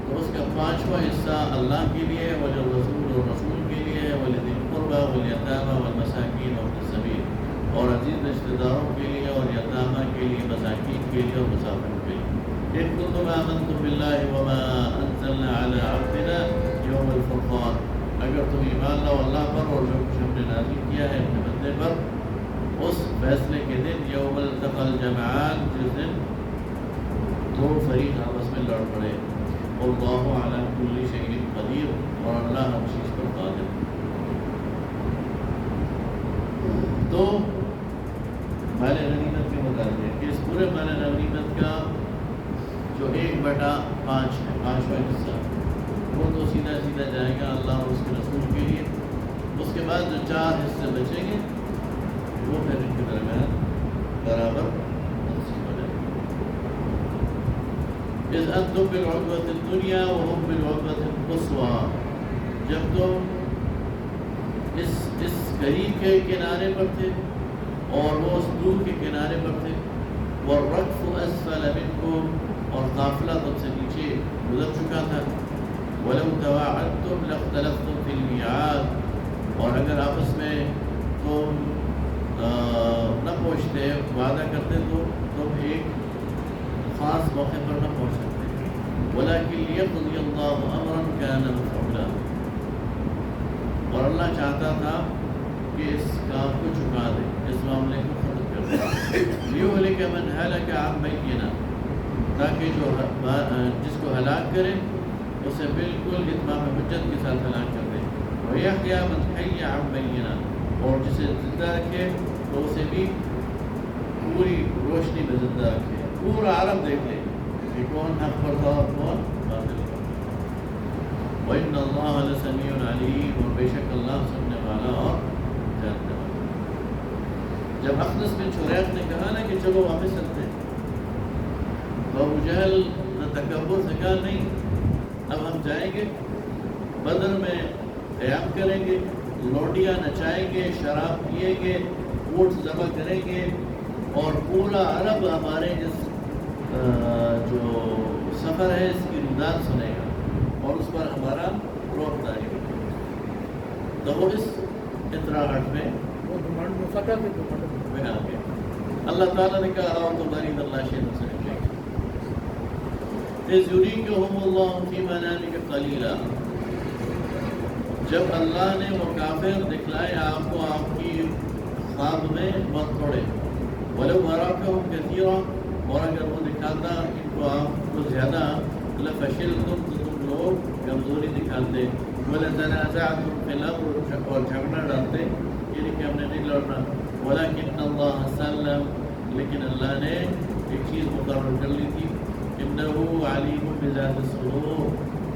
تو اس کا 5واں حصہ اللہ کے لیے، وَلِلرَّسُولِ، اور رسول کے لیے، وَلِذِي الْقُرْبَى وَالْيَتَامَى وَالْمَسَاكِينِ وَابْنِ السَّبِيلِ، اور عزیز رشتہ داروں کے لیے اور یتامہ کے لیے، مساکین کے لیے اور مسافروں کے لیے۔ إِن كُنتُمْ آمَنتُم بِاللَّهِ وَمَا أَنزَلْنَا عَلَىٰ عَبْدِنَا يَوْمَ الْفُرْقَانِ، اگر تم ایمان لاؤ اللہ پر اور جو کچھ ہم نے نازل کیا ہے اپنے بندے پر اس فیصلے کے دن، یوم التقى الجمعان، جس دن دو فریق آپس میں لڑ پڑے۔ واللہ علی کل شیء قدیر، اور اللہ ہر چیز پر قادر۔ تو مال غنیمت کے مطابق کہ اس پورے مال غنیمت کا جو 1/5 ہے، 5واں حصہ، وہ تو سیدھا جائے گا اللہ اور اس کے رسول کے لیے۔ اس کے بعد جو 4 حصے بچیں گے وہ پھر ان کے درمیان برابر تقسیم ہو جائے گا۔ اذ انتم بالعدوۃ الدنیا وهم بالعدوۃ القصوى، جب تم اس قریب کے کنارے پر تھے اور وہ اس دور کے کنارے پر تھے، والرکف اسفل منکم، اور قافلہ تم سے نیچے گزر چکا تھا، ولو تواعدتم لاختلفتم فی المیعاد، اور اگر آپس میں تم نہ پہنچتے، وعدہ کرتے تو تم ایک خاص موقع پر نہ پہنچ سکتے۔ ولیکن لیقضی اللہ امرا کان مفعولا، اور اللہ چاہتا تھا کہ اس کام کو چکا دے، اس معاملے کو ختم کر دے۔ لیہلک من ہلک عن بینہ، تاکہ جو جس کو ہلاک کرے اسے بالکل اتمام حجت کے ساتھ ہلاک کر دے. وَيَحْيَا مَنْ حَيَّ عَنْ بَيِّنَةٍ اور جسے زندہ رکھے تو اسے بھی پوری روشنی میں زندہ رکھے. پورا عالم دیکھ لے کہ کون حق پر تھا اور کون باطل پر. وَإِنَّ اللَّهَ لَسَمِيعٌ عَلِيمٌ اور بے شک اللہ سننے والا اور جاننے والا. جب اخنس بن شریح نے کہا نا کہ چلو واپس چلتے ہیں تو ابو جہل نہ تکبر سے کہا نہیں، اب ہم جائیں گے بدر میں قیام کریں گے، لوڈیاں نچائیں گے، شراب پیئیں گے، اونٹ ذبح کریں گے اور پورا عرب ہمارے اس جو سفر ہے اس کی رمضان سنے گا اور اس پر ہمارا روک داری ہوگی. تو وہ اس اطراحٹ میں وہ ڈیمانڈ مساکا سے میں آ گیا. اللہ تعالیٰ نے کہا آؤ تمہاری اللہ شیطان سے نکلے گی. اِذْ يُرِيكُهُمُ اللَّهُ فِي مَنَامِكَ قَلِيلًا جب اللہ نے وہ کافر دکھلائے آپ کو آپ کی خواب میں بہت تھوڑے. وَلَوْ أَرَاكَهُمْ كَثِيرًا اور اگر وہ دکھاتا ان کو آپ کو زیادہ لَفَشِلْتُمْ تو تم لوگ کمزوری دکھاتے. وَلَتَنَازَعْتُمْ فِي الْأَمْرِ اور جھگڑا ڈالتے یعنی کہ ہم نے نہیں لڑنا. وَلَكِنَّ اللَّهَ سَلَّمَ لیکن اللہ نے ایک چیز مقرر کر لی تھی. إِنَّهُ عَلِيمٌ بِذَاتِ الصُّدُورِ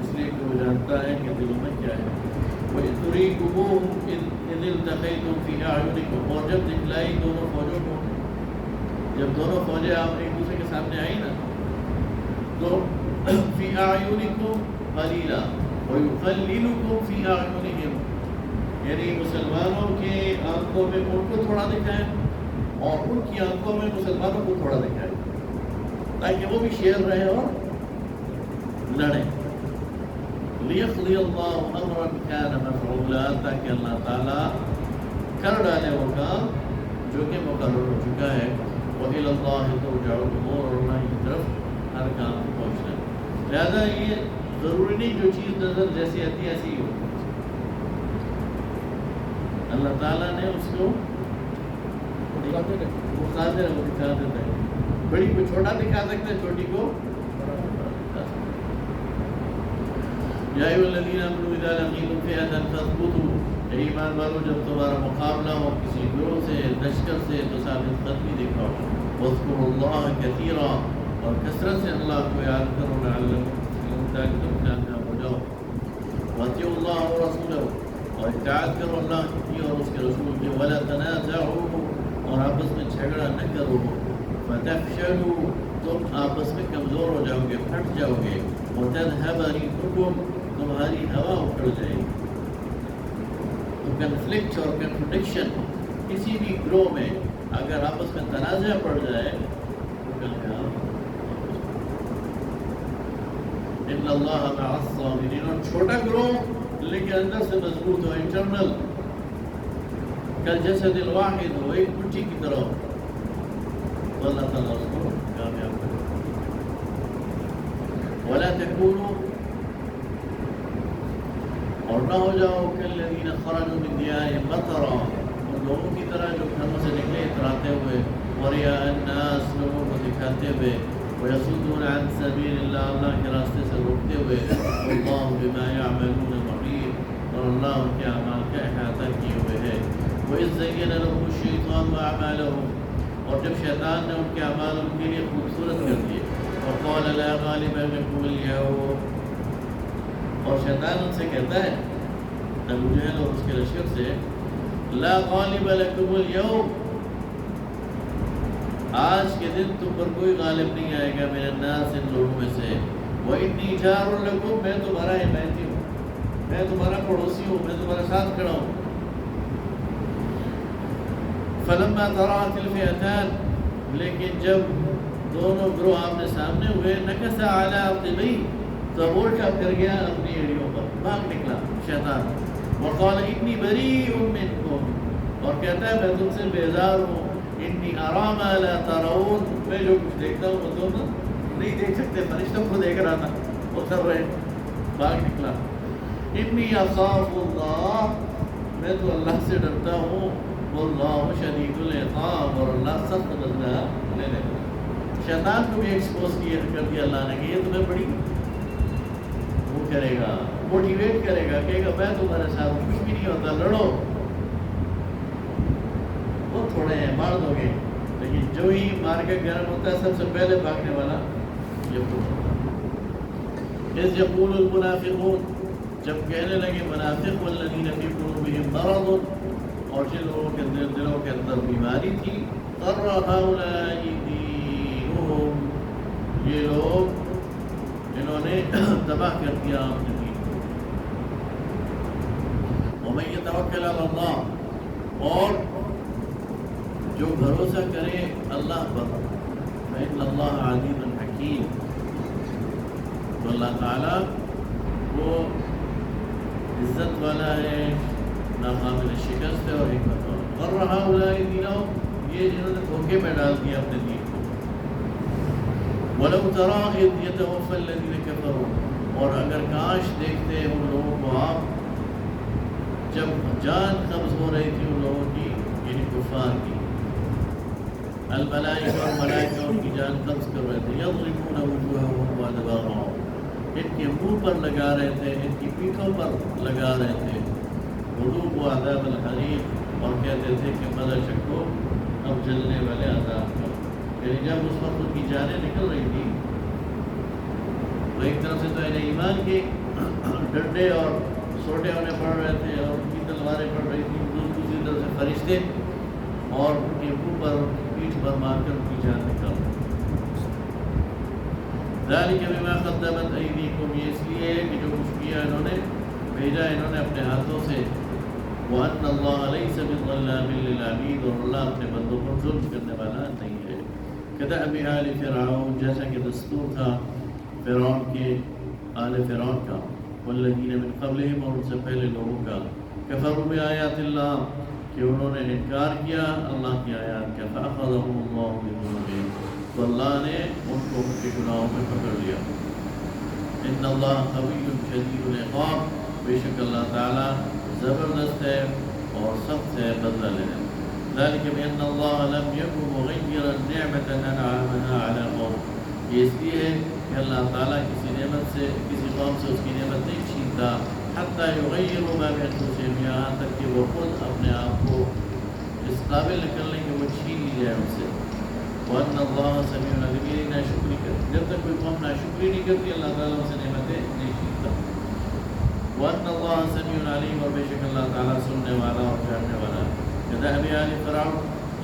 اس لیے کہ وہ جانتا ہے کہ دلوں میں کیا ہے. وَإِذْ تُرِيكُمُوهُمْ إِذِ الْتَقَيْتُمْ فِي أَعْيُنِكُمْ اور جب دکھلائی دونوں فوجوں کو، جب دونوں فوجیں آپ ایک دوسرے کے سامنے آئی نا تو فِي أَعْيُنِكُمْ قَلِيلًا وَيُقَلِّلُكُمْ فِي أَعْيُنِهِمْ یعنی مسلمانوں کے آنکھوں میں ان کو تھوڑا دکھائیں اور ان کی آنکھوں میں مسلمانوں کو تھوڑا دکھائیں تاکہ وہ بھی شیر رہے اور لڑیں. لِيَقْضِيَ اللَّهُ أَمْرًا كَانَ مَفْعُولًا تاکہ اللہ تعالیٰ کر ڈالے وہ کام جو کہ مقرر ہو چکا ہے. وَإِلَى اللَّهِ تُرْجَعُ الْأُمُورُ اور اللہ کی طرف ہر کام پہنچنا ہے. لہٰذا یہ ضروری نہیں جو چیز نظر جیسی آتی ہے ایسی ہو. اللہ تعالیٰ نے اس کو مقادر وہ دکھا دیتا ہے. بڑی کو چھوٹا دکھا سکتا ہے، چھوٹی کو یا ایھا الذین آمنوا اذا لقیتم فئۃ فاثبتوا اے ایمان والو جب تمہارا مقابلہ ہو کسی گروہ سے لشکر سے تو ثابت قدمی دکھاؤ. واذکروا اللہ کثیرا اور کثرت سے اللہ کو یاد کرو لعلکم تاکہ تم کامیاب ہو جاؤ. واطیعوا اللہ ورسولہ اور اطاعت کرو اللہ کی اور اس کے رسول کی. ولا تنازعوا اور آپس میں جھگڑا نہ کرو. فتفشلوا تم آپس میں کمزور ہو جاؤ گے، پھٹ جاؤ گے. وتذهب ريحكم تمہاری ہوا اکھڑ جائے گی. تو کنفلکٹ اور کنٹرڈکشن کسی بھی گروہ میں اگر آپس میں تنازع پڑ جائے تو کامیاب. ان اللہ مع الصابرین اور چھوٹا گروہ لیکن اندر سے مضبوط ہو، انٹرنل کالجسد الواحد ہو، ایک مٹھی کی طرح ہو تو اللہ تعالیٰ اس کو کامیاب کرے. ولا تکونوا اور نہ ہو جاؤ کالذین خرجوا من دیارہم بطرا ان لوگوں کی طرح جو گھروں سے نکلے اتراتے ہوئے، ورئاء الناس لوگوں کو دکھاتے ہوئے، ویصدون عن سبیل اللہ اللہ کے راستے سے روکتے ہوئے. واللہ بما یعملون محیط اور اللہ ان کے اعمال کا احاطہ کیے ہوئے ہے. وإذ زین لهم الشیطان أعمالهم اور جب شیطان نے ان کے اعمال ان کے لیے خوبصورت کر دیے. وقال لا غالب منكم اليوم اور شیطان ان سے کہتا ہے ابو جہل اور اس کے لشکر سے، لا غالب لكم اليوم آج کے دن تم پر کوئی غالب نہیں آئے گا من الناس ان لوگوں میں سے. وإني جار لكم میں تمہارا حمایتی ہوں، میں تمہارا پڑوسی ہوں، میں تمہارے ساتھ کھڑا ہوں. فلما تراءت الفئتان لیکن جب دونوں گروہ آمنے سامنے ہوئے، نکس علی عقبیہ تو الٹا کر گیا اپنی ایڑیوں پر، بھاگ نکلا شیطان. وقال انی بریء منکم اور کہتا ہے میں تم سے بیزار ہوں. انی اری ما لا ترون میں جو کچھ دیکھتا ہوں وہ تم نہیں دیکھ سکتے. فرشتوں کو دیکھ رہا تھا وہ کر رہے، بھاگ نکلا. انی اخاف اللہ میں تو اللہ سے ڈرتا ہوں. واللہ شدید العقاب اور اللہ سخت بدلہ لینے والا. شیطان کو بھی ایکسپوز کر دیا اللہ نے کہ یہ تمہیں بڑی وہ کرے گا، موٹیویٹ کرے گا، کہے گا میں تمہارے ساتھ کچھ بھی نہیں ہوتا، لڑو، وہ تھوڑے ہیں مار دو گے، لیکن جو ہی مار کے گرم ہوتا ہے سب سے پہلے بھاگنے والا یہود۔ اذ یقول المنافقون، جب کہنے لگے منافق، والذین فی قلوبہم مرض، اور جن لوگوں کے دلوں کے اندر بیماری تھی، غر ہؤلاء دینہم، یہ لوگ انہوں نے تباہ کر دیا اپنے دین کو۔ ومن یتوکل علی اللہ، اور جو بھروسہ کرے اللہ پر، فإن اللہ عزیز حکیم، تو اللہ تعالیٰ وہ عزت والا ہے، ناقابل شکست ہے اور حکمت والا۔ غر ہؤلاء دینہم، یہ جنہوں نے دھوکے میں ڈال دیا اپنے دین کو۔ وَلَوْ تَرَىٰ إِذْ يَتَوَفَّى الَّذِينَ كَفَرُوا، اور اگر کاش دیکھتے ان لوگوں کو آپ جب جان قبض ہو رہی تھی ان لوگوں کی، یعنی کفار کی، الملائکہ، اور ملائکہ ان کی جان قبض کر رہے تھے، یضربون وجوہہم وادبارہم، ان کے منہ پر لگا رہے تھے، ان کی پیٹھوں پر لگا رہے تھے، وذوقوا عذاب الحریق، اور کہتے تھے کہ مزہ چکھو اب جلنے والے عذاب کا۔ یعنی جب اس وقت ان کی جانیں نکل رہی تھی تو ایک طرف سے تو انہیں ایمان کے ڈنڈے اور سوٹے انہیں پڑ رہے تھے اور ان کی تلواریں پڑ رہی تھیں، دوسری طرف سے فرشتے اور ان کے منہ پر پیٹھ پر مار کر ان کی جان نکال رہی تھی۔ ذالک بما قدمت ایدیکم، یہ اس لیے کہ جو کچھ کیا انہوں نے، بھیجا انہوں نے اپنے ہاتھوں سے، وَأَنَّ اللَّهَ لَيْسَ بِظَلَّامٍ لِّلْعَبِيدِ، اور اللہ اپنے بندوں پر ظلم کرنے والا نہیں ہے۔ كدأب آل فرعون، جیسا کہ دستور تھا فرعون کے آل فرعون کا، والذین من قبلہم، اور ان سے پہلے لوگوں کا، کفروا بآیات اللہ، کہ انہوں نے انکار کیا اللہ کی آیات کا، فأخذهم اللہ بذنوبہم، تو اللہ نے ان کو ان کے گناہوں میں پکڑ لیا۔ ان اللہ قوی شدید العقاب، بے شک اللہ تعالیٰ زبردست ہے اور سخت ہے بدلہ لینے۔ ذلك بأن الله لم يكن مغيرا نعمة أنعمها على قوم، یہ اس لیے ہے کہ اللہ تعالیٰ کسی نعمت سے، کسی قوم سے اس کی نعمت نہیں چھینتا، حتى يغيروا ما بأنفسهم، یہاں تک کہ وہ خود اپنے آپ کو اس قابل کر لیں کہ وہ چھین لی جائے ان سے۔ وأن الله سميع عليم، ناشکری کرے، جب تک کوئی قوم ناشکری نہیں کرتی اللہ تعالیٰ ان سے نعمتیں نہیں چھینتا۔ وأن الله سميع عليم، اور بے شک اللہ تعالیٰ سننے والا اور جاننے والا ہے۔ كدأب آل فرعون،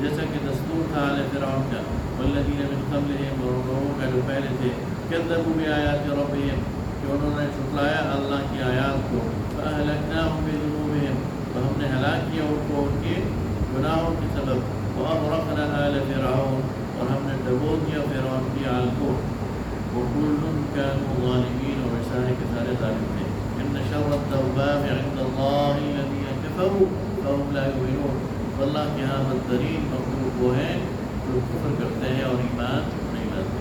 جیسا کہ دستور تھا آل فرعون کا، والذین من قبلہم، اور لوگوں کا جو پہلے تھے، کذبوا بآیات ربہم، کہ انہوں نے جھٹلایا اللہ کی آیات کو، فأہلکناہم بذنوبہم، تو ہم نے ہلاک کیا ان کو ان کے گناہوں کے سبب، وأغرقنا آل فرعون، اور ہم نے ڈبو دیا فرعون کی آل کو، وکل کانوا ظالمین، اور سارے کے سارے ظالم تھے۔ ان شر الدواب عند اللہ الذین کفروا فهم لا يؤمنون، اللہ کے ہاں بدترین مخلوق وہ ہیں جو کفر کرتے ہیں اور ایمان نہیں لاتے،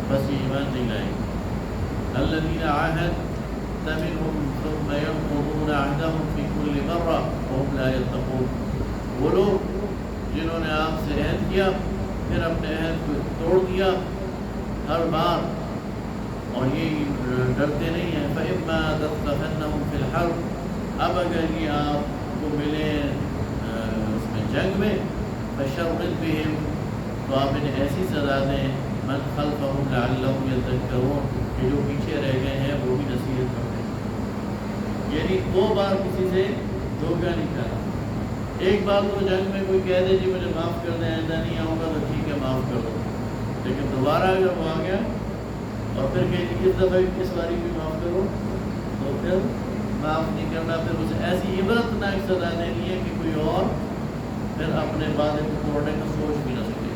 بس یہ ایمان نہیں لائیں گے۔ الذین عاہدت منهم ثم ينقضون عہدهم في كل مرة وهم لا يتقون، وہ لوگ جنہوں نے آپ سے عہد کیا پھر اپنے عہد کو توڑ دیا ہر بار اور یہ ڈرتے نہیں ہیں۔ فإما تثقفنهم في الحرب، اب اگر یہ آپ کو ملے اس میں جنگ میں، فشرد بہم، تو آپ انہیں ایسی سزا دیں، من خلفہم لعلہم یذکرون، کہ جو پیچھے رہ گئے ہیں وہ بھی نصیحت کر دیں۔ یعنی دو بار کسی سے دھوکہ نہیں کرنا، ایک بار تو جنگ میں کوئی کہہ دے جی مجھے معاف کر دیں، ایسا نہیں آؤں گا تو ٹھیک ہے معاف کر دو، لیکن دوبارہ اگر وہ آ گیا اور پھر کہ اس دفعہ اس باری بھی معاف کرو، تو پھر معاف نہیں کرنا، پھر اسے ایسی عبرتناک سزا دینی ہے کہ کوئی اور پھر اپنے وعدے کو توڑنے کا سوچ بھی نہ سکے۔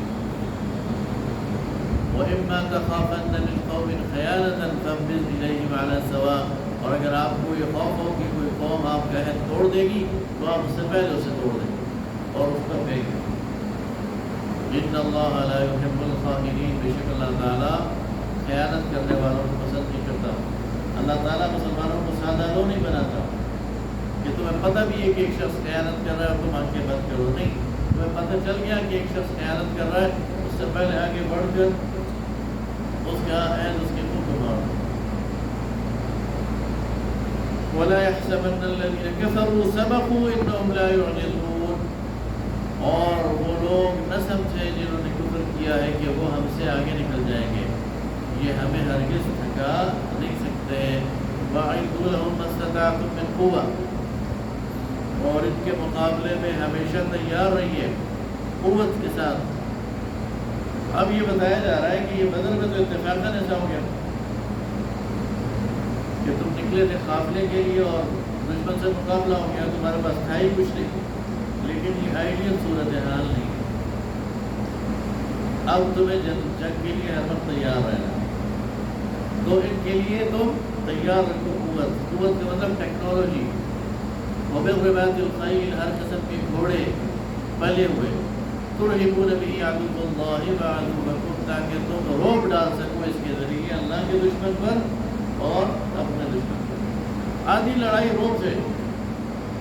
وَإِمَّا تَخَافَنَّ مِنْ قَوْمٍ خِيَانَةً فَانبِذْ إِلَيْهِمْ عَلَى السَّوَاءِ، اور اگر آپ کو یہ خوف ہو کہ کوئی قوم آپ کا عہد توڑ دے گی تو آپ اس سے پہلے اسے توڑ دیں اور اس پر پھینک دیں۔ إِنَّ اللَّهَ لَا يُحِبُّ الْخَائِنِينَ، بے شک اللہ تعالیٰ خیانت کرنے والوں کو پسند نہیں کرتا۔ اللہ تعالیٰ مسلمانوں کو سادہ لو نہیں بناتا کہ تمہیں پتہ بھی ہے کہ ایک شخص خیانت کر رہا ہے اور تم آنکھیں بند کرو، نہیں، تمہیں پتہ چل گیا کہ ایک شخص خیانت کر رہا ہے، اس سے پہلے آگے بڑھ کر اس کا عہد اس کے منہ کو مارو۔ ولا يحسبن الذين كفروا سبقوا انهم لا يعجزون، اور وہ لوگ نہ سمجھے جنہوں نے کفر کیا ہے کہ وہ ہم سے آگے نکل جائیں گے، یہ ہمیں ہرگز تھکا نہیں سکتے۔ وَأَعِدُّوا لَهُم مَّا اسْتَطَعْتُم مِّن قُوَّةٍ، اور ان کے مقابلے میں ہمیشہ تیار رہیے قوت کے ساتھ۔ اب یہ بتایا جا رہا ہے کہ یہ بدر میں تو اتفاقاً ایسا ہو گیا کہ تم نکلے تھے قافلے کے لیے اور دشمن سے مقابلہ ہو گیا، تمہارے پاس تھا ہی کچھ نہیں، لیکن یہ آئیڈیل صورتحال نہیں ہے۔ اب تمہیں جنگ کے لیے ہر وقت تیار رہنا، تو ان کے لیے تم تیار رکھو قوت کا مطلب ٹیکنالوجی، وبالرباط الخیل، ہر قسم کے گھوڑے پلے ہوئے، ترہبون به عدو اللہ وعدوکم، تاکہ تم روب ڈال سکو اس کے ذریعے اللہ کے دشمن پر اور اپنے دشمن پر۔ آدھی لڑائی روب سے،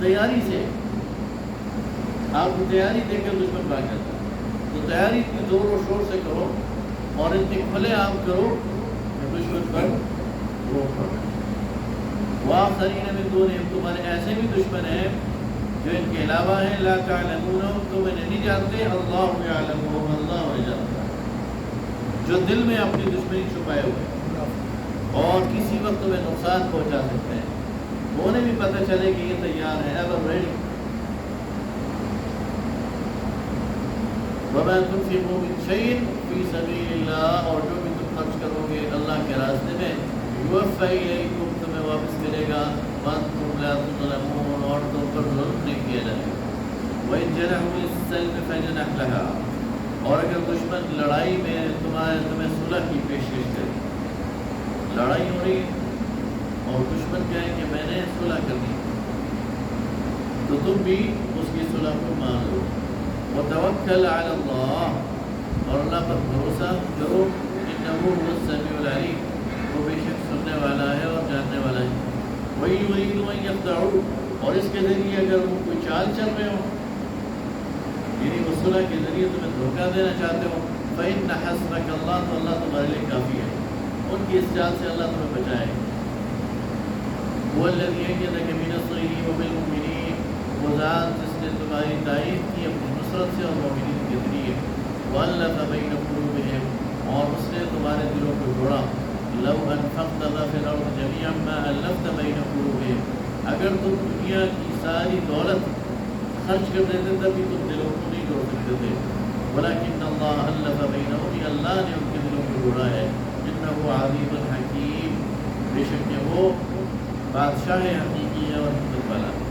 تیاری سے، آپ کو تیاری دیکھ کر دشمن بھاگ جاتا ہے، تو تیاری اتنی زور و شور سے کرو اور اتنی کھلے عام کرو کہ دشمن پر روب پڑے۔ وآخرین من دونہم، تمہارے ایسے بھی دشمن ہیں جو ان کے علاوہ ہیں، لا تعلمونہم، تم انہیں نہیں جانتے، اللہ یعلمہم، اللہ انہیں جانتا ہے، جو دل میں اپنی دشمنی چھپائے ہوئے اور کسی وقت تمہیں نقصان پہنچا سکتے ہیں، انہیں بھی پتہ چلے کہ یہ تیار ہے، ایور ریڈی۔ وَمَا تُنْفِقُوا مِنْ شَيْءٍ فِي سَبِيلِ اللَّهِ، اور جو بھی تم خرچ کرو گے اللہ کے راستے میں، يُوَفَّ إِلَيْكُمْ، تمہیں واپس ملے گا، وَأَنْتُمْ لَا تُظْلَمُونَ، اور تم پر ظلم نہیں کیا جائے گا۔ وَإِنْ جَنَحُوا لِلسَّلْمِ فَاجْنَحْ لَهَا، اور اگر دشمن لڑائی میں تمہیں صلح کی پیشکش کرے، لڑائی ہو رہی ہے اور دشمن کہے کہ میں نے صلح کرنی، تو تم بھی اس کی صلح کو مان لو۔ وَتَوَكَّلْ عَلَى اللَّهِ، اور اللہ پر بھروسہ کرو، إِنَّهُ هُوَ السَّمِيعُ الْعَلِيمُ، وہ بے شک سننے والا ہے اور جاننے والا ہے۔ وَإِن يُرِيدُوا أَن يَخْدَعُوكَ، اور اس کے ذریعے اگر وہ کوئی چال چل رہے ہوں، یعنی وہ صلح کے ذریعے تمہیں دھوکہ دینا چاہتے ہو، فَإِنَّ حَسْبَكَ اللَّهُ، تو اللہ تمہارے لیے کافی ہے، ان کی اس چال سے اللہ تمہیں بچائے۔ هُوَ الَّذِي أَيَّدَكَ بِنَصْرِهِ وَبِالْمُؤْمِنِينَ، وہ ذات جس نے تمہاری تائید کی اپنی نصرت سے اور مومنین کے ذریعے۔ وَأَلَّفَ بَيْنَ قُلُوبِهِمْ، اور اس نے تمہارے دلوں کو جوڑا۔ لَوْ أَنفَقْتَ مَا فِي الْأَرْضِ جَمِيعًا مَا أَلَّفْتَ بَيْنَ قُلُوبِهِمْ، اگر تم دنیا کی ساری دولت خرچ کر دیتے تب بھی تم دلوں کو نہیں جوڑ سکتے تھے، وَلَكِنَّ اللَّهَ أَلَّفَ بَيْنَهُمْ، یہ اللہ نے ان کے دلوں کو جوڑا ہے۔ إِنَّهُ عَزِيزٌ حَكِيمٌ، بے شک کہ وہ بادشاہ حقیقی ہے اور حکمت والا ہے۔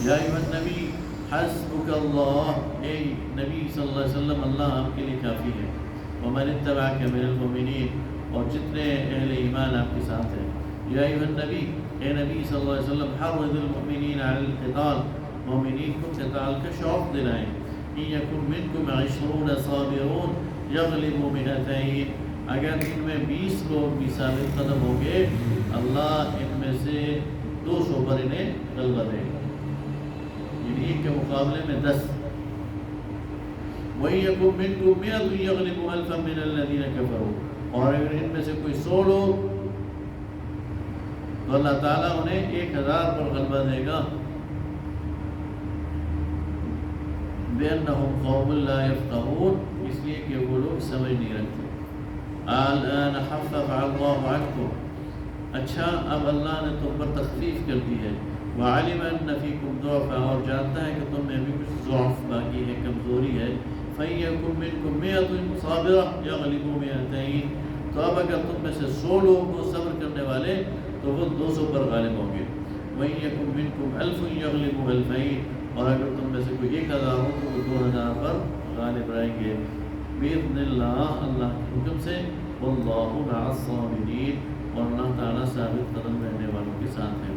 یا ایھا النبی حسبک اللہ، اے نبی صلی اللہ علیہ وسلم اللہ آپ کے لیے کافی ہے۔ ومن اتبعک من المؤمنین، اور جتنے اہل ایمان آپ کے ساتھ ہیں۔ یا ایھا النبی، اے نبی صلی اللہ علیہ وسلم، حرض المؤمنین علی القتال، مومنین کو قتال کا شوق دلائیں۔ ان یکن منکم 20 صابرون یغلبوا 200، اگر ان میں 20 لوگ بھی ثابت قدم ہوں گے، اللہ ان میں سے 200 پر انہیں غلبہ دے گا، یعنی ایک کے مقابلے میں 10۔ وَإِن يَكُن مِّنكُم 100 يَغْلِبُوا أَلْفًا مِّنَ الَّذِينَ كَفَرُوا، اور اگر ان میں سے کوئی 100 لوگ، تو اللہ تعالیٰ انہیں 1000 پر غلبہ دے گا۔ بِأَنَّهُمْ قَوْمٌ لَا يَفْقَهُونَ، اس لیے کہ وہ لوگ سمجھ نہیں رکھتے۔ الآن خفف اللہ عنکم، اچھا اب اللہ نے تم پر تخفیف کر دی ہے۔ وعلم ان فیکم ضعفا، اور جانتا ہے کہ تم میں بھی کچھ ضعف باقی ہے، کمزوری ہے۔ فَإِن مِّنكُم 100 صَابِرَةٌ يَغْلِبُوا 200، تو اب اگر تم میں سے 100 لوگ کو صبر کرنے والے تو وہ 200 پر غالب ہوں گے۔ وَإِن مِّنكُمْ 1000 يَغْلِبُوا 2000، اور اگر تم میں سے کوئی 1000 ہو تو وہ 2000 پر غالب رہیں گے، بِإِذْنِ اللَّهِ، اللہ کے حکم سے۔ وَاللَّهُ مَعَ الصَّابِرِينَ، اور اللہ تعالیٰ ثابت قدم رہنے والوں کے ساتھ ہے۔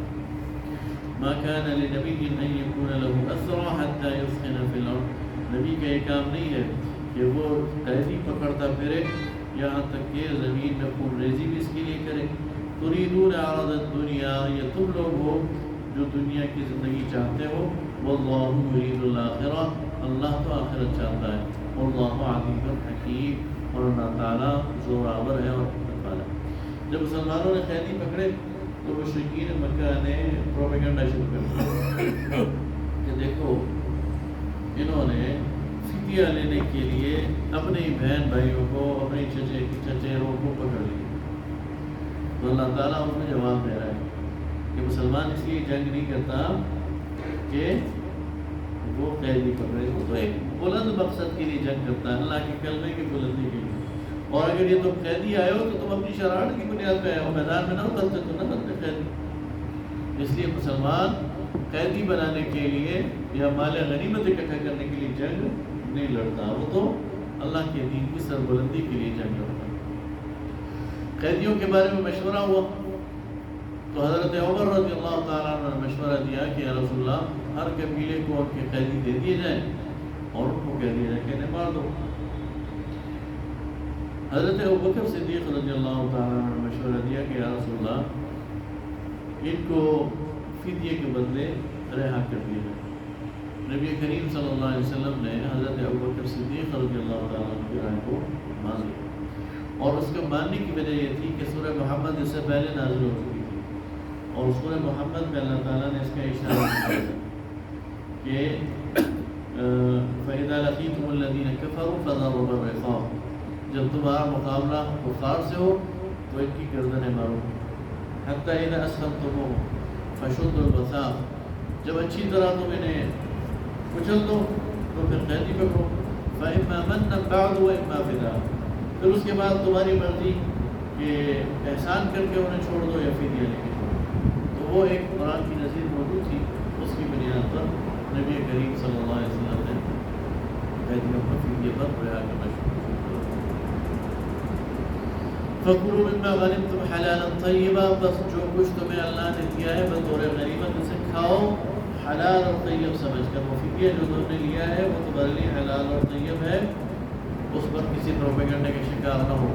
مَا كَانَ لِنَبِيٍّ أَن يَكُونَ لَهُ أَسْرَىٰ حَتَّىٰ يُثْخِنَ فِي الْأَرْضِ، نبی کا یہ کام نہیں ہے کہ وہ قیدی پکڑتا پھرے یہاں تک کہ زمین میں خون ریزی بھی اس کے لیے کرے۔ تُرِيدُونَ عَرَضَ الدُّنْيَا، یہ تم لوگ ہو جو دنیا کی زندگی چاہتے ہو۔ وَاللَّهُ يُرِيدُ الْآخِرَةَ، اللہ تو آخرت چاہتا ہے۔ وَاللَّهُ عَزِيزٌ حَكِيمٌ، اور اللہ تعالیٰ زوراور ہے اور حکمت والا ہے۔ جب مسلمانوں نے قیدی پکڑے تو مشرکین مکہ نے پروپیگنڈا شروع کر دیا کہ دیکھو انہوں نے فدیہ لینے کے لیے اپنے بہن بھائیوں کو اپنے چچیروں کو پکڑ لیا. تو اللہ تعالیٰ اس میں جواب دے رہا ہے کہ مسلمان اس لیے جنگ نہیں کرتا کہ وہ قیدی پکڑے. وہ تو ایک بلند مقصد کے لیے جنگ کرتا ہے، اللہ کے کلمے کی بلندی کے لیے. اور اگر یہ تم قیدی آئے ہو تو تم اپنی شرارت کی بنیاد پہ آئے ہو، میدان میں نہ اترتے تو نہ بنتے قیدی. اس لیے مسلمان قیدی بنانے کے لیے یا مال غنیمت اکٹھا کرنے کے لیے جنگ نہیں لڑتا، وہ تو اللہ کے دین کی سربلندی کے لیے جنگ لڑتا. قیدیوں کے بارے میں مشورہ ہوا تو حضرت عمر رضی اللہ تعالیٰ عنہ نے مشورہ دیا کہ یا رسول اللہ ہر قبیلے کو ان کے قیدی دے دیے جائیں اور ان کو کہہ دیا جائے کہ انہیں مار دو. حضرت ابوبکر صدیق رضی اللہ تعالیٰ عنہ نے مشورہ دیا کہ یا رسول اللہ ان کو فدیے کے بدلے رہا کر دیا جائے. نبی کریم صلی اللہ علیہ وسلم نے حضرت ابوبکر صدیق رضی اللہ تعالیٰ عنہ کی رائے کو مان لیا. اور اس کو ماننے کی وجہ یہ تھی کہ سورہ محمد اس سے پہلے نازل ہو چکی تھی اور سورہ محمد میں اللہ تعالیٰ نے اس کا اشارہ کیا کہ فَإِذَا لَقِيتُمُ الَّذِينَ كَفَرُوا فَضَرْبَ الرِّقَابِ، جب تمہارا مقابلہ کفار سے ہو تو ان کی گردنیں مارو. حَتَّى إِذَا أَسْخَنْتُمُوهُمْ فَشُدُّوا الْوَثَاقَ، جب اچھی طرح تم انہیں کچل دو تو پھر قیدی پکڑو. فَإِمَّا مَنًّا بَعْدُ وَإِمَّا فِدَاءً، پھر اس کے بعد تمہاری مرضی کہ احسان کر کے انہیں چھوڑ دو یا فدیہ لے کے چھوڑ دو. تو وہ ایک قرآن کی نظیر موجود تھی، اس کی بنیاد پر نبی کریم صلی اللہ علیہ وسلم نے قیدیوں کو فدیہ پر رہا کرنا شروع کیا. فَكُلُوا مِمَّا غَنِمْتُمْ حَلَالًا طَيِّبًا، بس جو کچھ تمہیں اللہ نے دیا ہے بطور غنیمت اسے کھاؤ حلال اور طیب سمجھ کر. وہ فدیہ جو تم نے لیا ہے وہ تمہارے لیے حلال اور طیب ہے، اس پر کسی پروپیگنڈے کے شکار نہ ہو.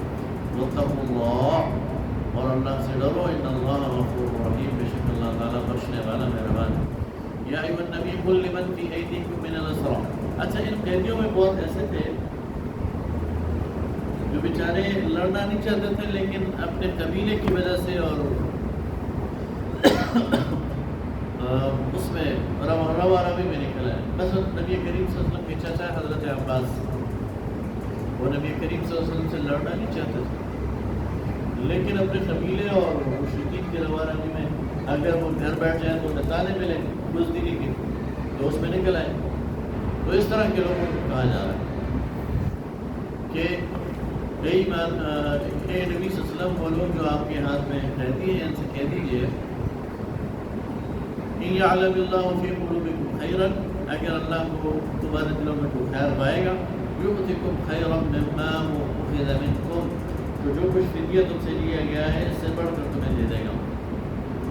وَاتَّقُوا اللَّهَ، اور اللہ سے ڈرو. اِنَّ اللَّهَ غَفُورٌ رَحِيمٌ، بے شک اللہ تعالیٰ بخشنے والا مہربان ہے. یا ایھا النبی قل لمن فی ایدیکم من الاسریٰ. اچھا ان قیدیوں میں بہت ایسے تھے جو بیچارے لڑنا نہیں چاہتے تھے لیکن اپنے قبیلے کی وجہ سے اور اس میں روا روی میں نکل آئے. بس نبی کریم صلی اللہ علیہ وسلم کے چچا حضرت عباس، وہ نبی کریم صلی اللہ علیہ وسلم سے لڑنا نہیں چاہتے تھے لیکن اپنے قبیلے اور مشرکین کے روی میں اگر وہ گھر بیٹھ جائیں تو انہیں تانے ملے بزدلی کے تو اس میں نکل آئے. تو اس طرح کے لوگوں کو کہا جا رہا ہے کہ اے نبی صلی اللہ علیہ وسلم، وہ لوگ جو آپ کے ہاتھ میں قیدی ہیں ان سے کہہ دیجیے إِن يَعْلَمِ اللَّهُ فِي قُلُوبِكُمْ خَيْرًا، اگر اللہ کو تمہارے دلوں میں کوئی خیر پائے گا، يُؤْتِكُمْ خَيْرًا مِمَّا أُخِذَ مِنكُمْ، تو جو کچھ فدیہ تم سے لیا گیا ہے اس سے بڑھ کر تمہیں دے دے گا.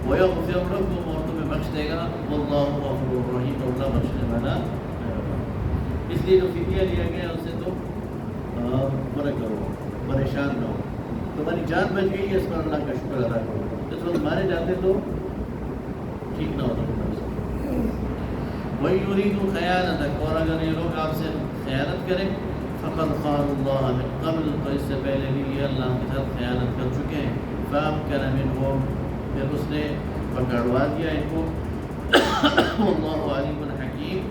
وَيَغْفِرْ لَكُمْ، اور تمہیں بخش دے گا. وَاللَّهُ غَفُورٌ رَحِيمٌ، اللہ بخشنے والا ہے. اس لیے جو فدیہ لیا گیا ہے اس سے تم برے کرو، پریشان نہ ہو. تمہاری جان بچ گئی ہے اس پر اللہ کا شکر ادا کرو. اس وقت مارے جاتے تو ٹھیک نہ ہوتا. وَإِن يُرِيدُوا خِيَانَتَكَ، اور اگر یہ لوگ آپ سے خیانت کریں، فَقَدْ خَانُوا اللَّهَ مِن قَبْلُ، تو اس سے پہلے بھی یہ اللہ کے ساتھ خیانت کر چکے ہیں. فَأَمْكَنَ مِنْهُمْ، پھر اس نے پکڑوا دیا ان کو. وَاللَّهُ عَلِيمٌ حَكِيمٌ،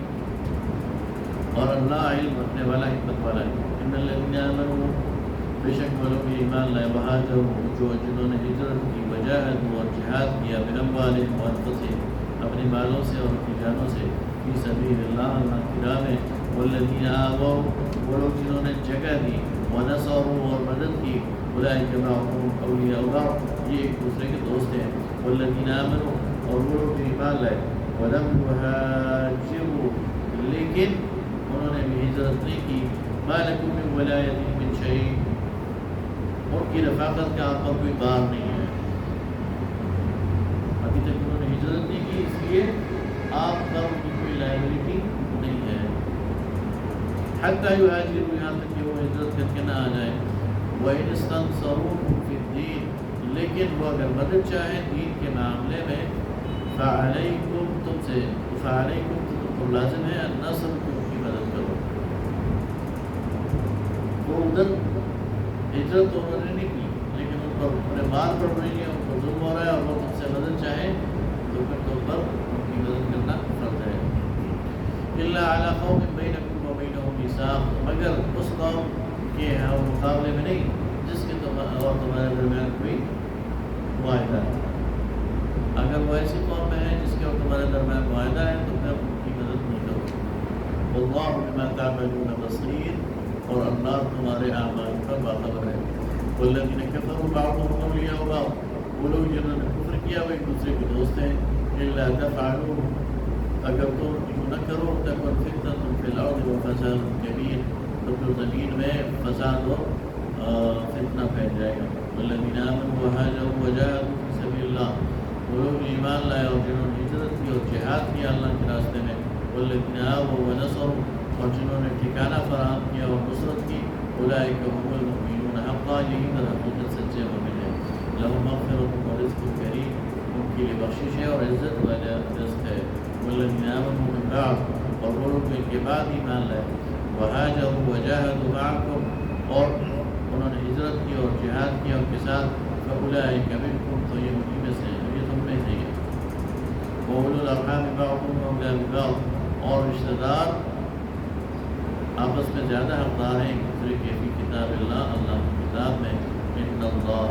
اور اللہ علم رکھنے والا حکمت والا ہے. إِنَّ الَّذِينَ آمَنُوا، بے شک وہ لوگ ایمان لائے، وہاجروا، جنہوں نے ہجرت کی، وجاہدوا، اور جہاد کیا، بِأَمْوَالِهِمْ وَأَنفُسِهِمْ، اپنی مالوں سے اور اپنی جانوں سے، فی سبیل اللہ، اللہ کی راہ میں. والذین آووا، وہ لوگ جنہوں نے جگہ دی، ونصروا، اور مدد کی، اولئک بعضهم اولیاء بعض، یہ ایک دوسرے کے دوست ہیں. والذین آمنوا، اور وہ لوگ جو ایمان لائے، ولم یہاجروا، لیکن انہوں نے بھی ہجرت نہیں کی، ما لکم من ولایۃ من شیء، ان کی رفاقت کا آپ پر کوئی بار نہیں ہے. ابھی تک انہوں نے ہجرت نہیں کی، اس لیے آپ پر ان کی کوئی لائبلٹی نہیں ہے. حتی یہاجروا، یہاں تک کہ وہ ہجرت کر کے نہ آ جائیں. وَإِنِ اسْتَنصَرُوكُمْ فِي الدِّينِ، لیکن وہ اگر مدد چاہیں دین کے معاملے میں، فَعَلَيْكُمْ، تم سے، فَعَلَيْكُمْ، تو تم کو لازم ہے النصر، کہ ان کی مدد کرو. وہ ادھر ہجرت تو انہوں نے نہیں کی لیکن ان پر انہیں مار پڑ رہی ہے، ان کو ظلم ہو رہا ہے اور وہ تم سے مدد چاہیں تو پھر تم پر ان کی مدد کرنا فرض ہے. الا علی قوم بینکم وبینہم میثاق، مگر اس قوم کے مقابلے میں نہیں جس کے اور تمہارے درمیان کوئی معاہدہ ہے. اگر وہ ایسی قوم میں ہے جس کے اور تمہارے درمیان معاہدہ ہے تو پھر ان کی مدد نہیں کرو. واللہ بما تعملون بصیر، اور اللہ تمہارے اعمال پر باخبر ہے. والذین کفروا بعضهم اولیاء بعض، وہ لوگ جنہوں نے کفر کیا وہ ایک دوسرے کے دوست ہیں. الا تفعلوا، اگر تم یوں نہ کرو تکن فتنۃ فی الارض وفساد کبیر، تو پھر زمین میں فساد اور فتنہ پھیل جائے گا. والذین آمنوا وہاجروا وجاہدوا فی سبیل اللہ، وہ لوگ ایمان لائے اور جنہوں نے ہجرت کی اور جہاد کیا اللہ کے راستے میں. والذین آووا ونصروا، اور جنہوں نے ٹھکانہ فراہم کیا اور نصرت کی. اولئک هم المؤمنون حقا، یہی در حقیقت سچے مومن ہیں. لهم مغفرۃ ورزق کریم، ان کے لیے بخشش ہے اور عزت والا رزق ہے. والذین آمنوا من بعد، اور وہ لوگ ان کے بعد ایمان لائے. وہاجروا وجاہدوا معکم، اور انہوں نے ہجرت کی اور جہاد کیا ان کے ساتھ. فاولئک منکم، تو یہ انہی میں سے ہیں، یہ تم میں سے ہیں. وأولو الأرحام بعضهم أولى ببعض، اور رشتہ دار آپس میں زیادہ حقدار ہیں ایک دوسرے کے فی کتاب اللہ، اللہ کی کتاب میں. ان اللہ